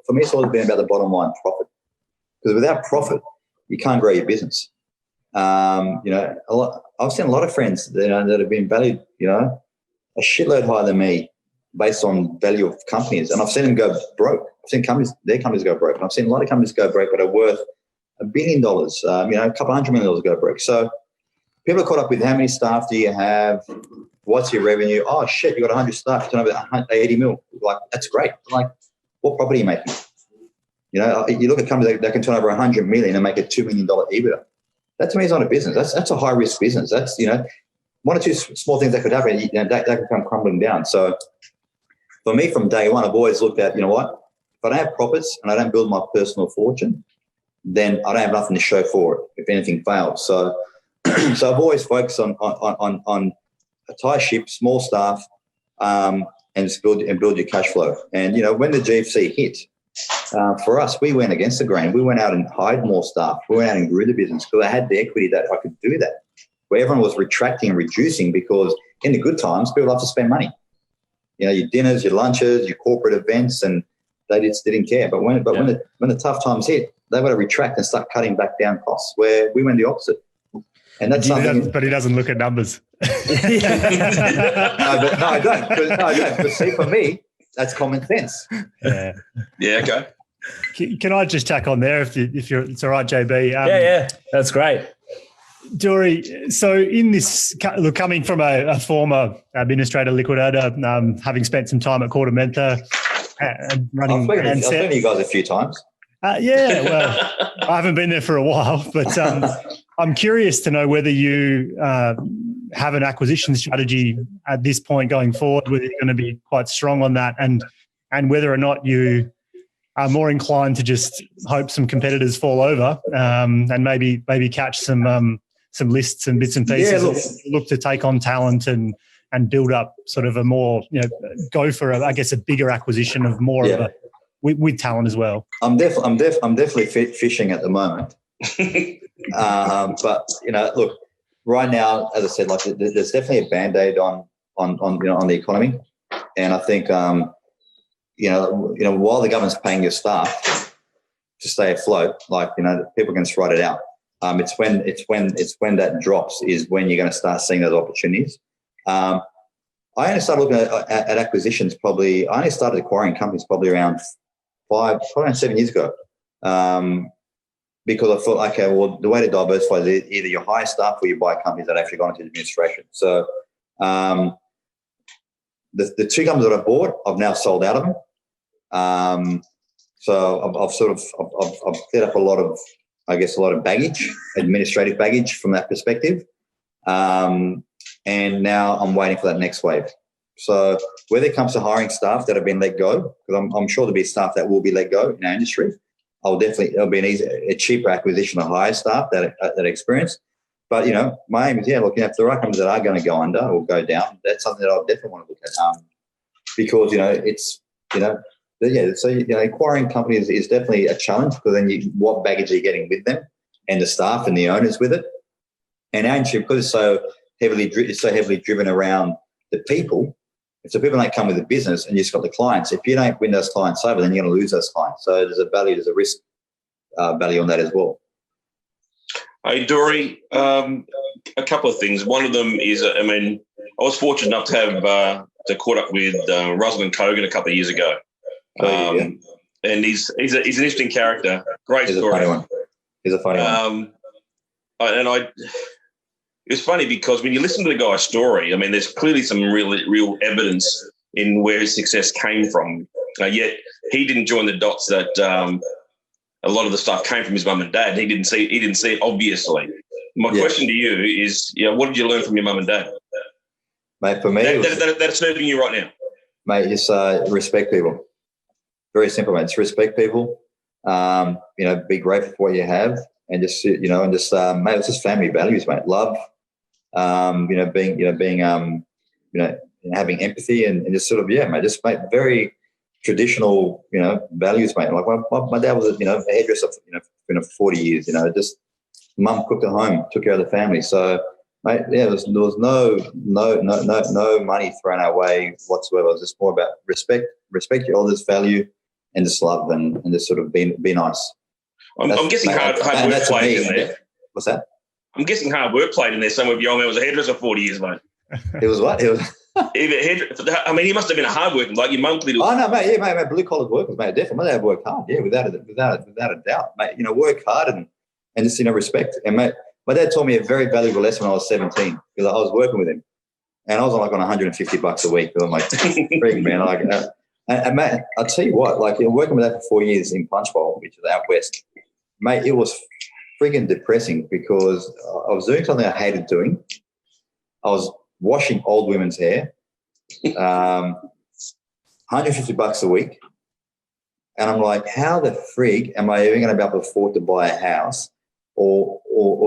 been about the bottom line profit, because without profit, you can't grow your business. I've seen a lot of friends that have been valued, a shitload higher than me based on value of companies. And I've seen them go broke. I've seen their companies go broke. And I've seen a lot of companies go broke that are worth $1 billion, a couple $100 million go broke. So people are caught up with how many staff do you have? What's your revenue? Oh, shit, you got 100 staff. You turn over 80 mil. Like, that's great. I'm like, what property are you making? You look at companies that can turn over 100 million and make a $2 million EBITDA. that to me is not a business. That's a high risk business. That's, one or two small things that could happen, that can come crumbling down. So for me, from day one, I've always looked at, you know what, if I don't have profits and I don't build my personal fortune, then I don't have nothing to show for it if anything fails. So so I've always focused on a tight ship, small staff, and just build your cash flow. And, when the GFC hit, for us, we went against the grain. We went out and hired more staff. We went out and grew the business because I had the equity that I could do that. Where everyone was retracting and reducing because in the good times, people love to spend money. Your dinners, your lunches, your corporate events, and they just didn't care. But when the tough times hit, they got to retract and start cutting back down costs, where we went the opposite. And that's something. But he doesn't look at numbers. No, I don't. But see, for me, that's common sense. Yeah. Yeah. Okay. Can I just tack on there if it's all right, JB? Yeah, that's great. Dorry, so in this, look, coming from a former administrator, liquidator, having spent some time at Kordahi and running. I've spoken to you guys a few times. Yeah, well, I haven't been there for a while, but I'm curious to know whether you have an acquisition strategy at this point going forward, whether you're going to be quite strong on that, and whether or not you are more inclined to just hope some competitors fall over and maybe catch some lists and bits and pieces. Look to take on talent and build up sort of a more, go for a bigger acquisition of more of a with talent as well. I'm definitely fishing at the moment. But look, right now, as I said, like there's definitely a Band-Aid on the economy, and I think while the government's paying your staff to stay afloat, people can just write it out. It's when that drops is when you're going to start seeing those opportunities. I only started looking at acquisitions I only started acquiring companies probably around 7 years ago. Because I thought, okay, well, the way to diversify is either you hire staff or you buy companies that actually gone into administration. So the two companies that I bought, I've now sold out of them. So I've set up a lot of baggage, administrative baggage from that perspective. And now I'm waiting for that next wave. So whether it comes to hiring staff that have been let go, because I'm sure there'll be staff that will be let go in our industry, it'll be a cheaper acquisition to hire staff that experience. But, my aim is, looking at the right companies that are going to go under or go down. That's something that I definitely want to look at because, so acquiring companies is definitely a challenge because then what baggage are you getting with them and the staff and the owners with it. And our industry, because it's so heavily driven around the people, if the people don't come with the business and you just got the clients, if you don't win those clients over, then you're going to lose those clients. So there's a risk value on that as well. Hey, Dorry, a couple of things. One of them is, I was fortunate enough to have to caught up with Russell and Kogan a couple of years ago. And he's an interesting character. Great story. He's a funny one. It's funny because when you listen to the guy's story, there's clearly some real evidence in where his success came from. Yet he didn't join the dots that a lot of the stuff came from his mum and dad. He didn't see it obviously. My question to you is, what did you learn from your mum and dad? Mate, for me, that's serving you right now. Mate, just respect people. Very simple, mate. Just respect people. Be grateful for what you have, and just mate, it's just family values, mate. Love. Having empathy and just sort of, mate, just mate, very traditional, values, mate. Like my dad was, a hairdresser, for 40 years, just mum cooked at home, took care of the family. So, mate, there was no money thrown our way whatsoever. It was just more about respect your elders, value, and just love and just sort of be nice. I'm guessing hard work played in there. What's that? I'm guessing hard work played in there. Some of your old man was a hairdresser for 40 years, mate. It was what? It was. He must have been a hard worker. Like your mum clearly. Oh no, mate. Yeah, mate. Blue collar workers, mate. Definitely, my dad worked hard. Yeah, without a doubt, mate. Work hard and just respect. And mate, my dad taught me a very valuable lesson when I was 17 because I was working with him, and I was on $150 a week. I'm like, freaking man, and mate, I'll tell you what, working with that for 4 years in Punchbowl, which is out west, mate, it was freaking depressing because I was doing something I hated doing. I was washing old women's hair, $150 a week. And I'm like, how the frig am I even going to be able to afford to buy a house or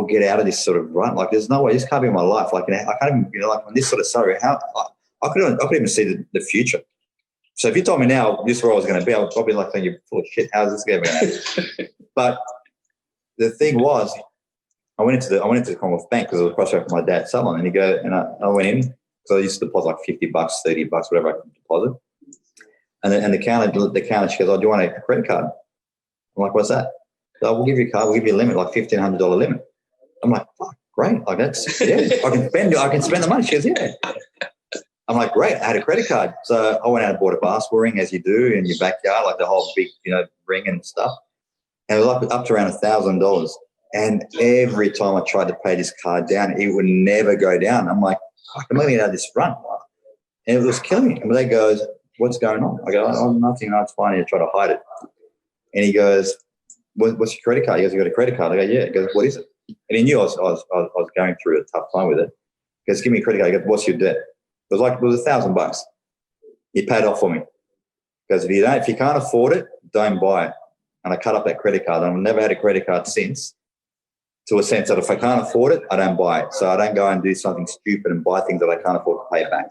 get out of this sort of run? Like, there's no way. This can't be my life. Like, I can't even, like, on this sort of salary, how I couldn't even see the future. So if you told me now this is where I was going to be, I would probably like think you're full of shit. How's this going to happen? But the thing was, I went into the Commonwealth Bank because I was across the road from my dad's salon, and I went in. So I used to deposit like $50, $30, whatever I could deposit. And the counter, she goes, "Oh, do you want a credit card?" I'm like, "What's that?" So we'll give you a card. We'll give you a limit, like $1,500 limit. I'm like, "Fuck, great! Like that's I can spend the money." She goes, "Yeah." I'm like, "Great!" I had a credit card, so I went out and bought a basketball ring, as you do in your backyard, like the whole big, ring and stuff. And it was up to around $1,000. And every time I tried to pay this card down, it would never go down. I'm like, "Fuck, I'm going to get out of this front," and it was killing me. And they goes, "What's going on?" I go, "Oh, nothing. No, it's fine." I try to hide it. And he goes, "What's your credit card?" He goes, "You got a credit card?" I go, "Yeah." He goes, "What is it?" And he knew I was going through a tough time with it. He goes, "Give me a credit card." He goes, "What's your debt?" It was $1,000. He paid off for me. Because if you can't afford it, don't buy it. And I cut up that credit card. I've never had a credit card since, to a sense that if I can't afford it, I don't buy it. So I don't go and do something stupid and buy things that I can't afford to pay back.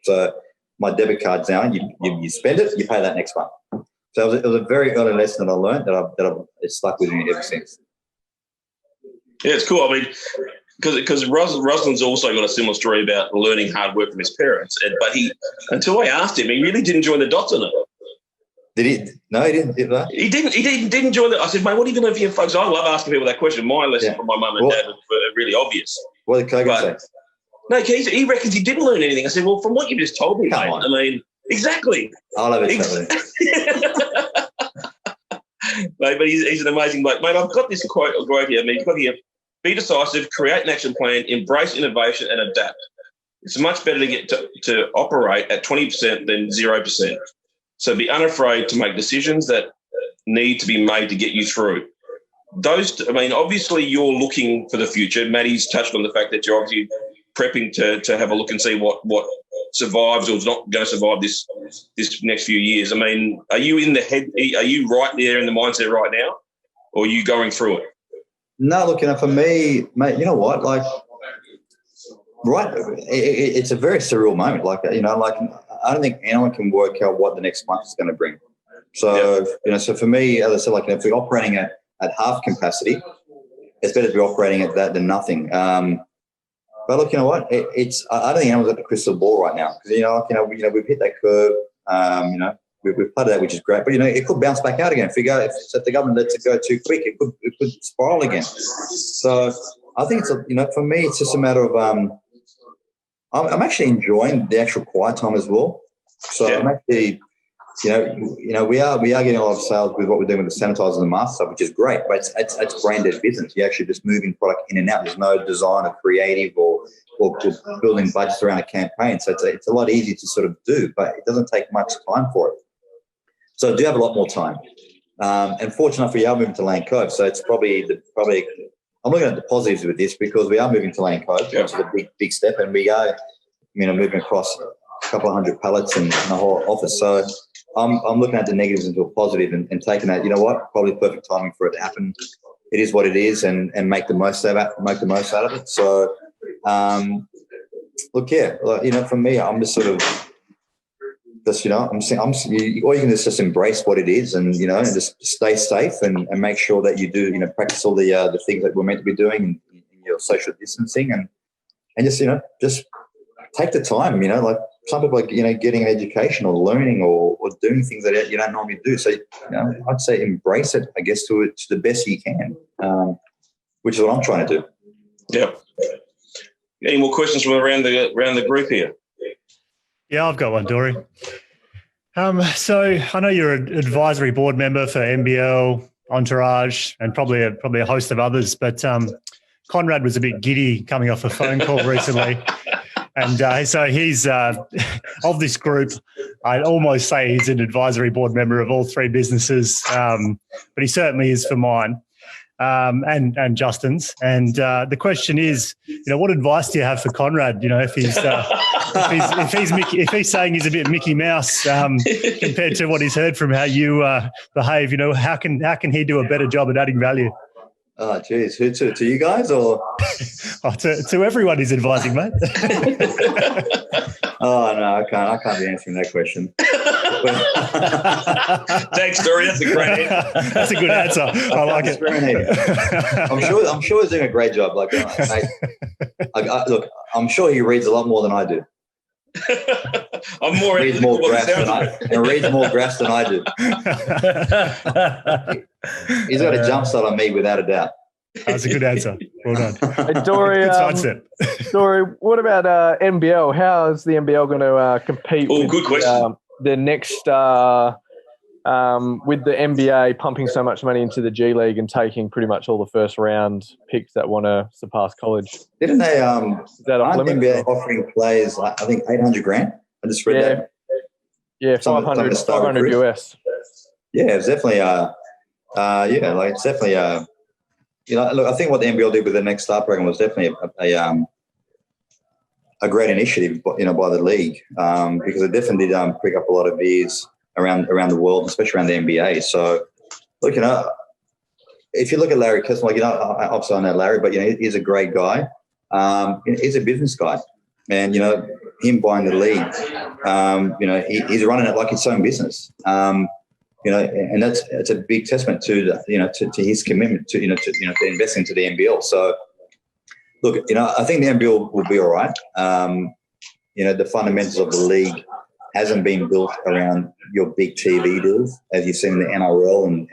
So my debit card's now, you spend it, you pay that next month. So it was a very early lesson that I learned that it's stuck with me ever since. Yeah, it's cool. I mean, because Ruslan's also got a similar story about learning hard work from his parents. But until I asked him, he really didn't join the dots on it. Did he? No, he didn't. He didn't join the. I said, "Mate, what are you going to do for your folks?" I love asking people that question. My lesson from my mum and dad were really obvious. What did Kogan say? No, he reckons he didn't learn anything. I said, "Well, from what you just told me, mate, I mean, exactly." I'll have it. Mate, but he's an amazing bloke. Mate, I've got this quote here. I mean, you've got here: "Be decisive, create an action plan, embrace innovation, and adapt. It's much better to get to operate at 20% than 0%. So be unafraid to make decisions that need to be made to get you through." Obviously you're looking for the future. Maddie's touched on the fact that you're obviously prepping to have a look and see what survives or is not going to survive this next few years. I mean, are you in the head? Are you right there in the mindset right now, or are you going through it? No, look, for me, mate, you know what? Like, right, it's a very surreal moment. Like, I don't think anyone can work out what the next month is going to bring. So, so for me, as I said, if we're operating at half capacity, it's better to be operating at that than nothing. But look, you know what? I don't think anyone's got the crystal ball right now because we've hit that curve. We've played that, which is great. But it could bounce back out again. If the government lets it go too quick, it could spiral again. So I think for me, it's just a matter of I'm actually enjoying the actual quiet time as well. So I'm actually, we are getting a lot of sales with what we're doing with the sanitizers and the mask stuff, which is great. But it's branded business. You're actually just moving product in and out. There's no design or creative or building budgets around a campaign. So it's a lot easier to sort of do, but it doesn't take much time for it. So I do have a lot more time. And fortunately, we are moving to Lane Cove. So it's probably I'm looking at the positives with this because we are moving to Lane Cove, which is a big step, and we are, moving across a couple of hundred pallets and the whole office. So I'm looking at the negatives into a positive and taking that. You know what? Probably perfect timing for it to happen. It is what it is, and make the most out of it. So, for me, I'm just sort of. All you can do is just embrace what it is, and and just stay safe and make sure that you do practice all the things that we're meant to be doing in your social distancing, and just take the time. Like some people are getting an education or learning or doing things that you don't normally do. So I'd say embrace it, I guess, to the best you can, which is what I'm trying to do. Yeah. Any more questions from around the group here? Yeah, I've got one, Dorry. So I know you're an advisory board member for MBL, Entourage, and probably a host of others. But Conrad was a bit giddy coming off a phone call recently, and so he's of this group. I'd almost say he's an advisory board member of all three businesses, but he certainly is for mine. and Justin's. And the question is, what advice do you have for Conrad? If he's saying he's a bit Mickey Mouse compared to what he's heard from how you behave, how can he do a better job at adding value? Oh, geez. Who to you guys or? To everyone he's advising, mate. Oh, no, I can't be answering that question. Thanks, Dorry. That's a great answer. That's a good answer. I like it. I'm sure he's doing a great job. Look, I'm sure he reads a lot more than I do. I'm more reads more graphs than I do. He's got a jump start on me without a doubt. That's a good answer. Well done. Hey, Dorry, Dorry, what about NBL? How is the NBL going to compete with good question. The next with the NBA pumping so much money into the G League and taking pretty much all the first round picks that want to surpass college? Didn't they? Is that off limits? NBA offering players, I think, $800,000. I just read that. Yeah, 500 US. Yeah, it's definitely. It's definitely. Look, I think what the NBL did with the Next Star program was definitely a great initiative, by the league, because it definitely did pick up a lot of ears around the world, especially around the NBA. So, look, if you look at Larry Kessler, obviously I know Larry, but he's a great guy. He's a business guy, and him buying the league, he's running it like his own business. And it's a big testament to to his commitment to investing into the NBL. So, look, I think the NBL will be all right. The fundamentals of the league hasn't been built around your big TV deals, as you've seen in the NRL and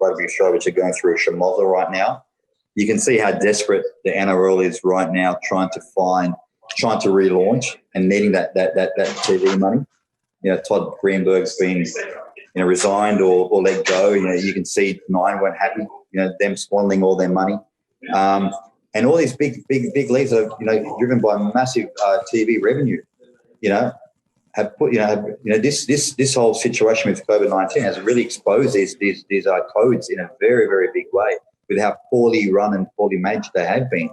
Rugby Australia, which are going through a schmozzle right now. You can see how desperate the NRL is right now, trying to relaunch and needing that TV money. Todd Greenberg's been resigned or let go. You can see Nine weren't happy. Them squandering all their money. And all these big leagues are, driven by massive TV revenue, have put, this whole situation with COVID-19 has really exposed these codes in a very, very big way with how poorly run and poorly managed they have been.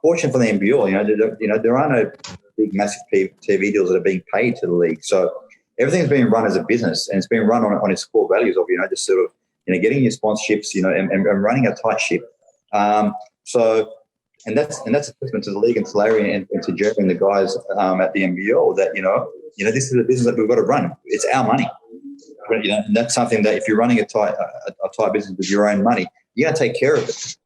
Fortunately for the NBL, there are no big, massive TV deals that are being paid to the league. So everything's being run as a business, and it's being run on its core values of, just sort of, getting your sponsorships, and running a tight ship. So, and that's a testament to the league and to Larry and to Jeremy and the guys at the NBL that this is a business that we've got to run. It's our money, and that's something that if you're running a tight business with your own money, you're going to take care of it,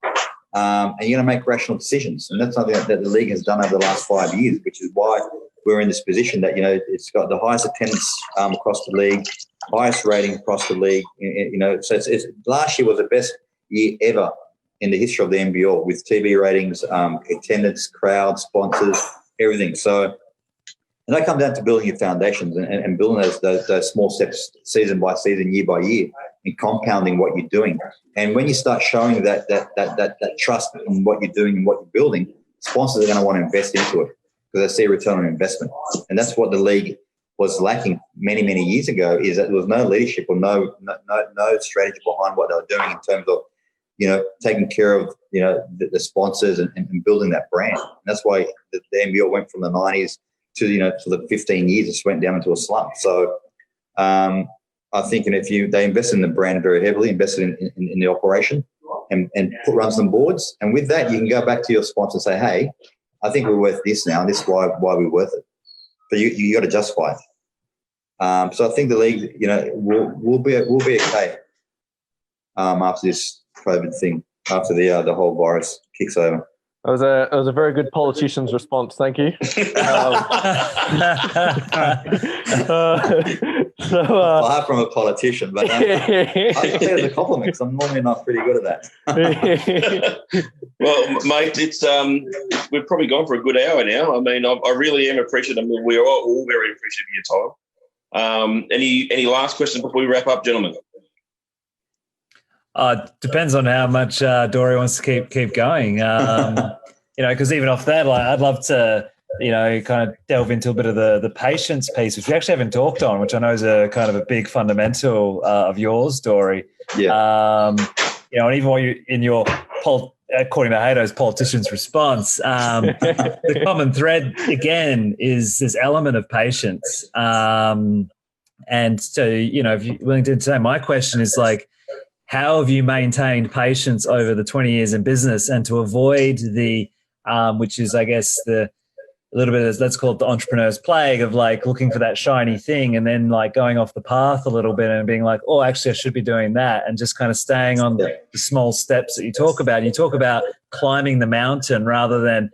and you're going to make rational decisions. And that's something that the league has done over the last 5 years, which is why we're in this position that it's got the highest attendance across the league, highest rating across the league. So it's last year was the best year ever in the history of the NBL with TV ratings, attendance, crowd, sponsors, everything. So, and that comes down to building your foundations and building those small steps season by season, year by year, and compounding what you're doing. And when you start showing that trust in what you're doing and what you're building, sponsors are going to want to invest into it because they see a return on investment. And that's what the league was lacking many, many years ago, is that there was no leadership or no strategy behind what they were doing in terms of taking care of, the sponsors and building that brand. And that's why the NBL went from the 90s to, to the 15 years, it just went down into a slump. So I think they invested in the brand very heavily, invested in the operation and run some boards. And with that, you can go back to your sponsor and say, hey, I think we're worth this now, and this is why we're worth it. But you got to justify it. So I think the league, will be okay after this COVID thing, after the whole virus kicks over. It was a very good politician's response. Thank you. Far from a politician, but I take it as a compliment because I'm normally not pretty good at that. Well, mate, it's we've probably gone for a good hour now. I mean, I really am appreciative. I mean, we are all very appreciative of your time. Any last questions before we wrap up, gentlemen? Depends on how much Dorry wants to keep going. Because even off that, I'd love to, kind of delve into a bit of the patience piece, which we actually haven't talked on, which I know is a kind of a big fundamental of yours, Dorry. Yeah. and even what you in your according to Hato's politician's response, the common thread again is this element of patience. And so, if you're willing to entertain, my question is like, how have you maintained patience over the 20 years in business and to avoid the, which is, I guess, a little bit of, let's call it the entrepreneur's plague of like looking for that shiny thing and then like going off the path a little bit and being like, oh, actually I should be doing that, and just kind of staying on the small steps that you talk about. You talk about climbing the mountain rather than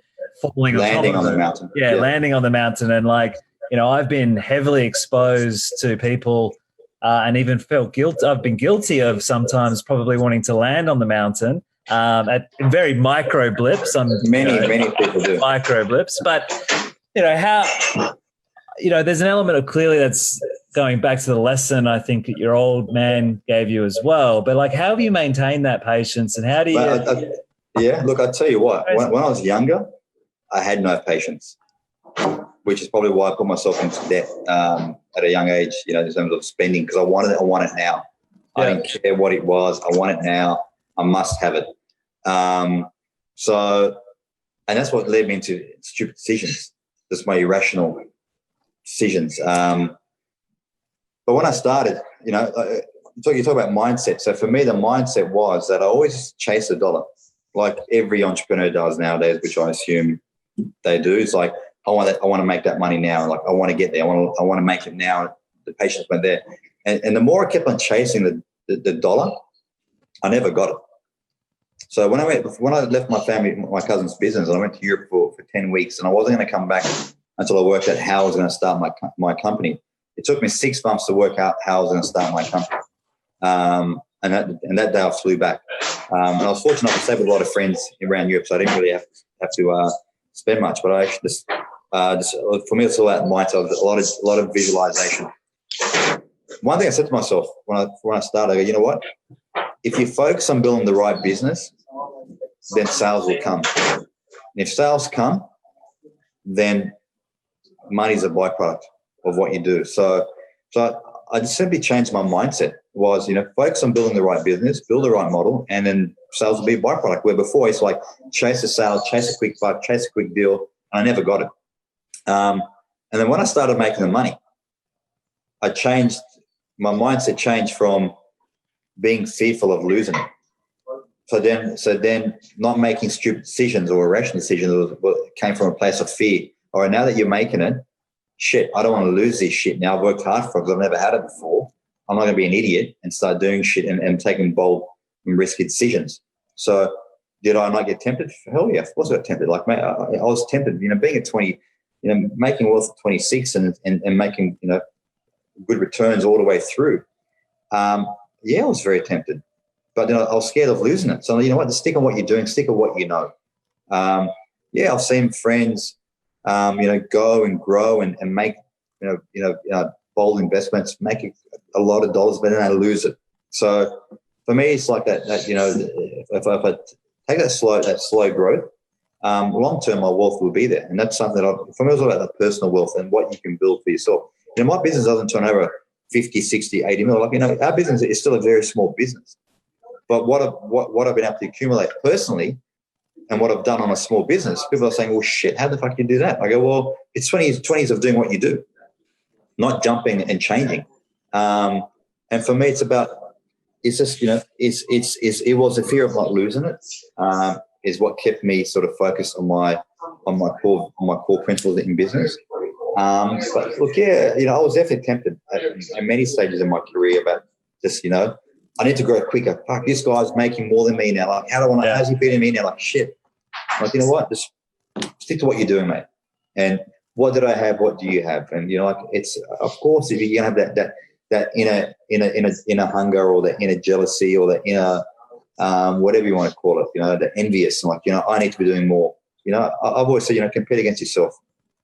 landing on the mountain. Yeah, landing on the mountain. And like, I've been heavily exposed to people and even felt guilt. I've been guilty of sometimes probably wanting to land on the mountain at very micro blips. Many people do micro blips, but there's an element of clearly that's going back to the lesson I think that your old man gave you as well. But like, how have you maintained that patience, and how do you? Look, I tell you what. When I was younger, I had no patience, which is probably why I put myself into debt at a young age. In terms of spending, because I want it now. Yeah. I didn't care what it was. I want it now. I must have it. And that's what led me into stupid decisions. That's my irrational decisions. But when I started, you talk about mindset. So for me, the mindset was that I always chase a dollar, like every entrepreneur does nowadays, which I assume they do. It's like, I want to make that money now. Like I want to get there. I want to make it now. The patience went there. And the more I kept on chasing the dollar, I never got it. So when I left my family, my cousin's business, and I went to Europe for 10 weeks, and I wasn't going to come back until I worked out how I was going to start my company. It took me 6 months to work out how I was going to start my company. And that day I flew back. And I was fortunate to stay with a lot of friends around Europe, so I didn't really have to spend much. But I actually just for me, it's all about mindset, a lot of visualization. One thing I said to myself when I started, I go, you know what? If you focus on building the right business, then sales will come. And if sales come, then money's a byproduct of what you do. So I just simply changed my mindset. Was, focus on building the right business, build the right model, and then sales will be a byproduct. Where before it's like chase a sale, chase a quick buck, chase a quick deal, and I never got it. And then when I started making the money, my mindset changed from being fearful of losing it. So then not making stupid decisions or irrational decisions came from a place of fear. All right, now that you're making it, shit, I don't want to lose this shit. Now I've worked hard for it because I've never had it before. I'm not going to be an idiot and start doing shit and taking bold and risky decisions. So did I not get tempted? Hell yeah, of course I got tempted. Like, mate, I was tempted, being at 20, making wealth at 26 and making, good returns all the way through. I was very tempted. But I was scared of losing it. So, you know what? Just stick on what you're doing, stick on what you know. I've seen friends, go and grow and make, bold investments, make a lot of dollars, but then they lose it. So for me, it's like that if I take that slow growth, long term, my wealth will be there. And that's something that for me, it's all about the personal wealth and what you can build for yourself. My business doesn't turn over 50, 60, 80 million. Our business is still a very small business. But what I've been able to accumulate personally and what I've done on a small business, people are saying, well, shit, how the fuck do you do that? I go, well, it's 20 years of doing what you do, not jumping and changing. And for me, it's just, it was a fear of not losing it, is what kept me sort of focused on my core principles in business. But look, I was definitely tempted at many stages in my career about just, I need to grow quicker. Fuck, this guy's making more than me now. Like, how's he beating me now? Like, shit. Like, you know what? Just stick to what you're doing, mate. And what did I have? What do you have? And it's of course if you're gonna have that inner hunger or the inner jealousy or the inner whatever you want to call it, the envious. Like, I need to be doing more. I've always said, compete against yourself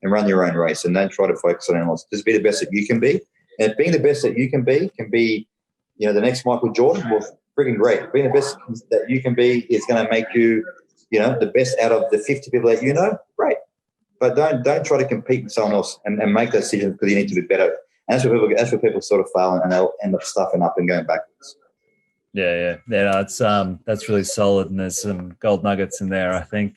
and run your own race, and don't try to focus on anyone else. Just be the best that you can be, and being the best that you can be. The next Michael Jordan, well, freaking great. Being the best that you can be is going to make you, the best out of the 50 people that great. But don't try to compete with someone else and make that decision because you need to be better. And that's where people sort of fail and they'll end up stuffing up and going backwards. Yeah. No, that's really solid, and there's some gold nuggets in there, I think.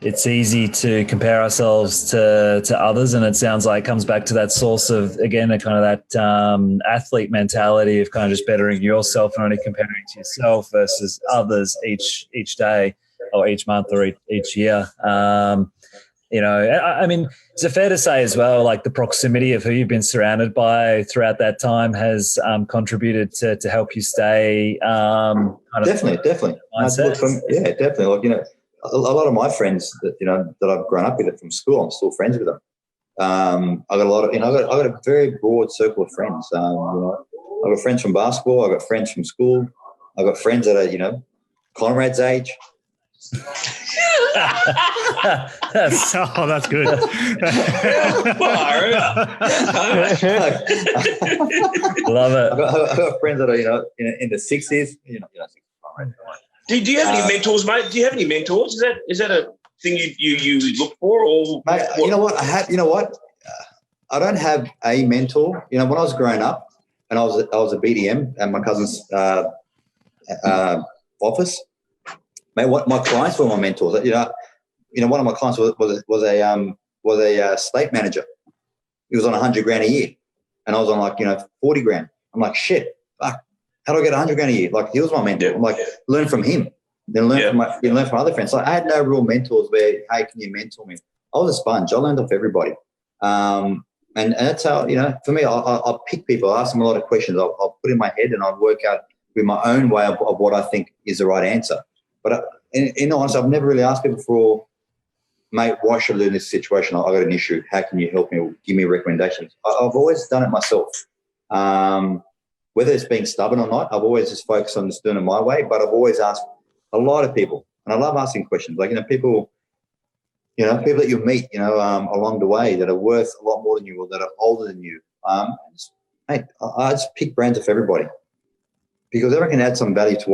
It's easy to compare ourselves to others, and it sounds like it comes back to that source of, again, a kind of that athlete mentality of kind of just bettering yourself and only comparing to yourself versus others each day or each month or each year. I mean, is it fair to say as well, like the proximity of who you've been surrounded by throughout that time has contributed to help you stay definitely. Yeah, definitely. Like, a lot of my friends that I've grown up with from school, I'm still friends with them. I got a lot of, I got a very broad circle of friends. I've got friends from basketball. I've got friends from school. I've got friends that are, Conrad's age. That's good. Love it. I've got friends that are, in the 60s. Do you have any mentors, mate? Do you have any mentors? Is that a thing you look for, or mate? You know what? I don't have a mentor. When I was growing up, and I was a BDM at my cousin's office. Mate, my clients were my mentors. One of my clients was a state manager. He was on $100,000 a year, and I was on 40 grand. I'm like, shit, fuck. How do I get $100,000 a year? Like, he was my mentor. Yeah. I'm like, learn from him. Then learn from other friends. So I had no real mentors where, hey, can you mentor me? I was a sponge. I learned off everybody. And that's how, for me, I'll pick people. I ask them a lot of questions. I'll put in my head and I'll work out with my own way of what I think is the right answer. But in honesty, I've never really asked people for, mate, what should I do in this situation? I got an issue. How can you help me? Give me recommendations. I've always done it myself. Whether it's being stubborn or not, I've always just focused on just doing it my way. But I've always asked a lot of people, and I love asking questions. Like, people that you meet, along the way that are worth a lot more than you or that are older than you. I just pick brands off everybody because everyone can add some value to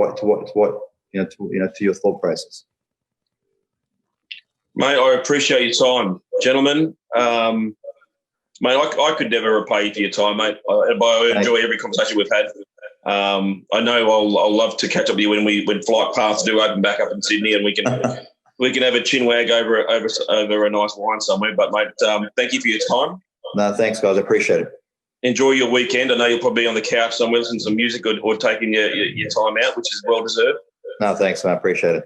your thought process. Mate, I appreciate your time, gentlemen. Mate, I could never repay you for your time, mate. I enjoy every conversation we've had. I know I'll love to catch up with you when flight paths do open back up in Sydney, and we can have a chin wag over a nice wine somewhere. But mate, thank you for your time. No, thanks, guys. I appreciate it. Enjoy your weekend. I know you'll probably be on the couch somewhere listening to some music or taking your time out, which is well deserved. No, thanks, man. I appreciate it.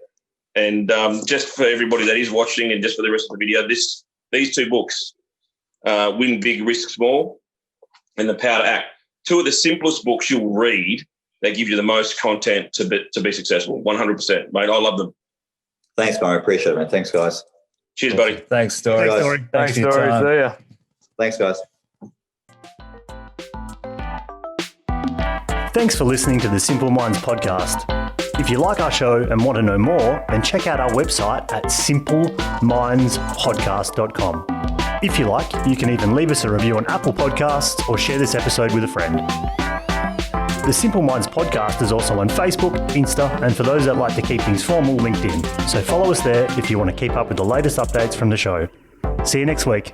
And just for everybody that is watching, and just for the rest of the video, these two books, Win Big, Risk Small, and The Power to Act. Two of the simplest books you'll read that give you the most content to be successful. 100%, mate. I love them. Thanks, man. I appreciate it, man. Thanks, guys. Cheers, buddy. Thanks, Dorry. Thanks, Dorry. See ya. Thanks, guys. Thanks for listening to the Simple Minds podcast. If you like our show and want to know more, then check out our website at simplemindspodcast.com. If you like, you can even leave us a review on Apple Podcasts or share this episode with a friend. The Simple Minds podcast is also on Facebook, Insta, and for those that like to keep things formal, LinkedIn. So follow us there if you want to keep up with the latest updates from the show. See you next week.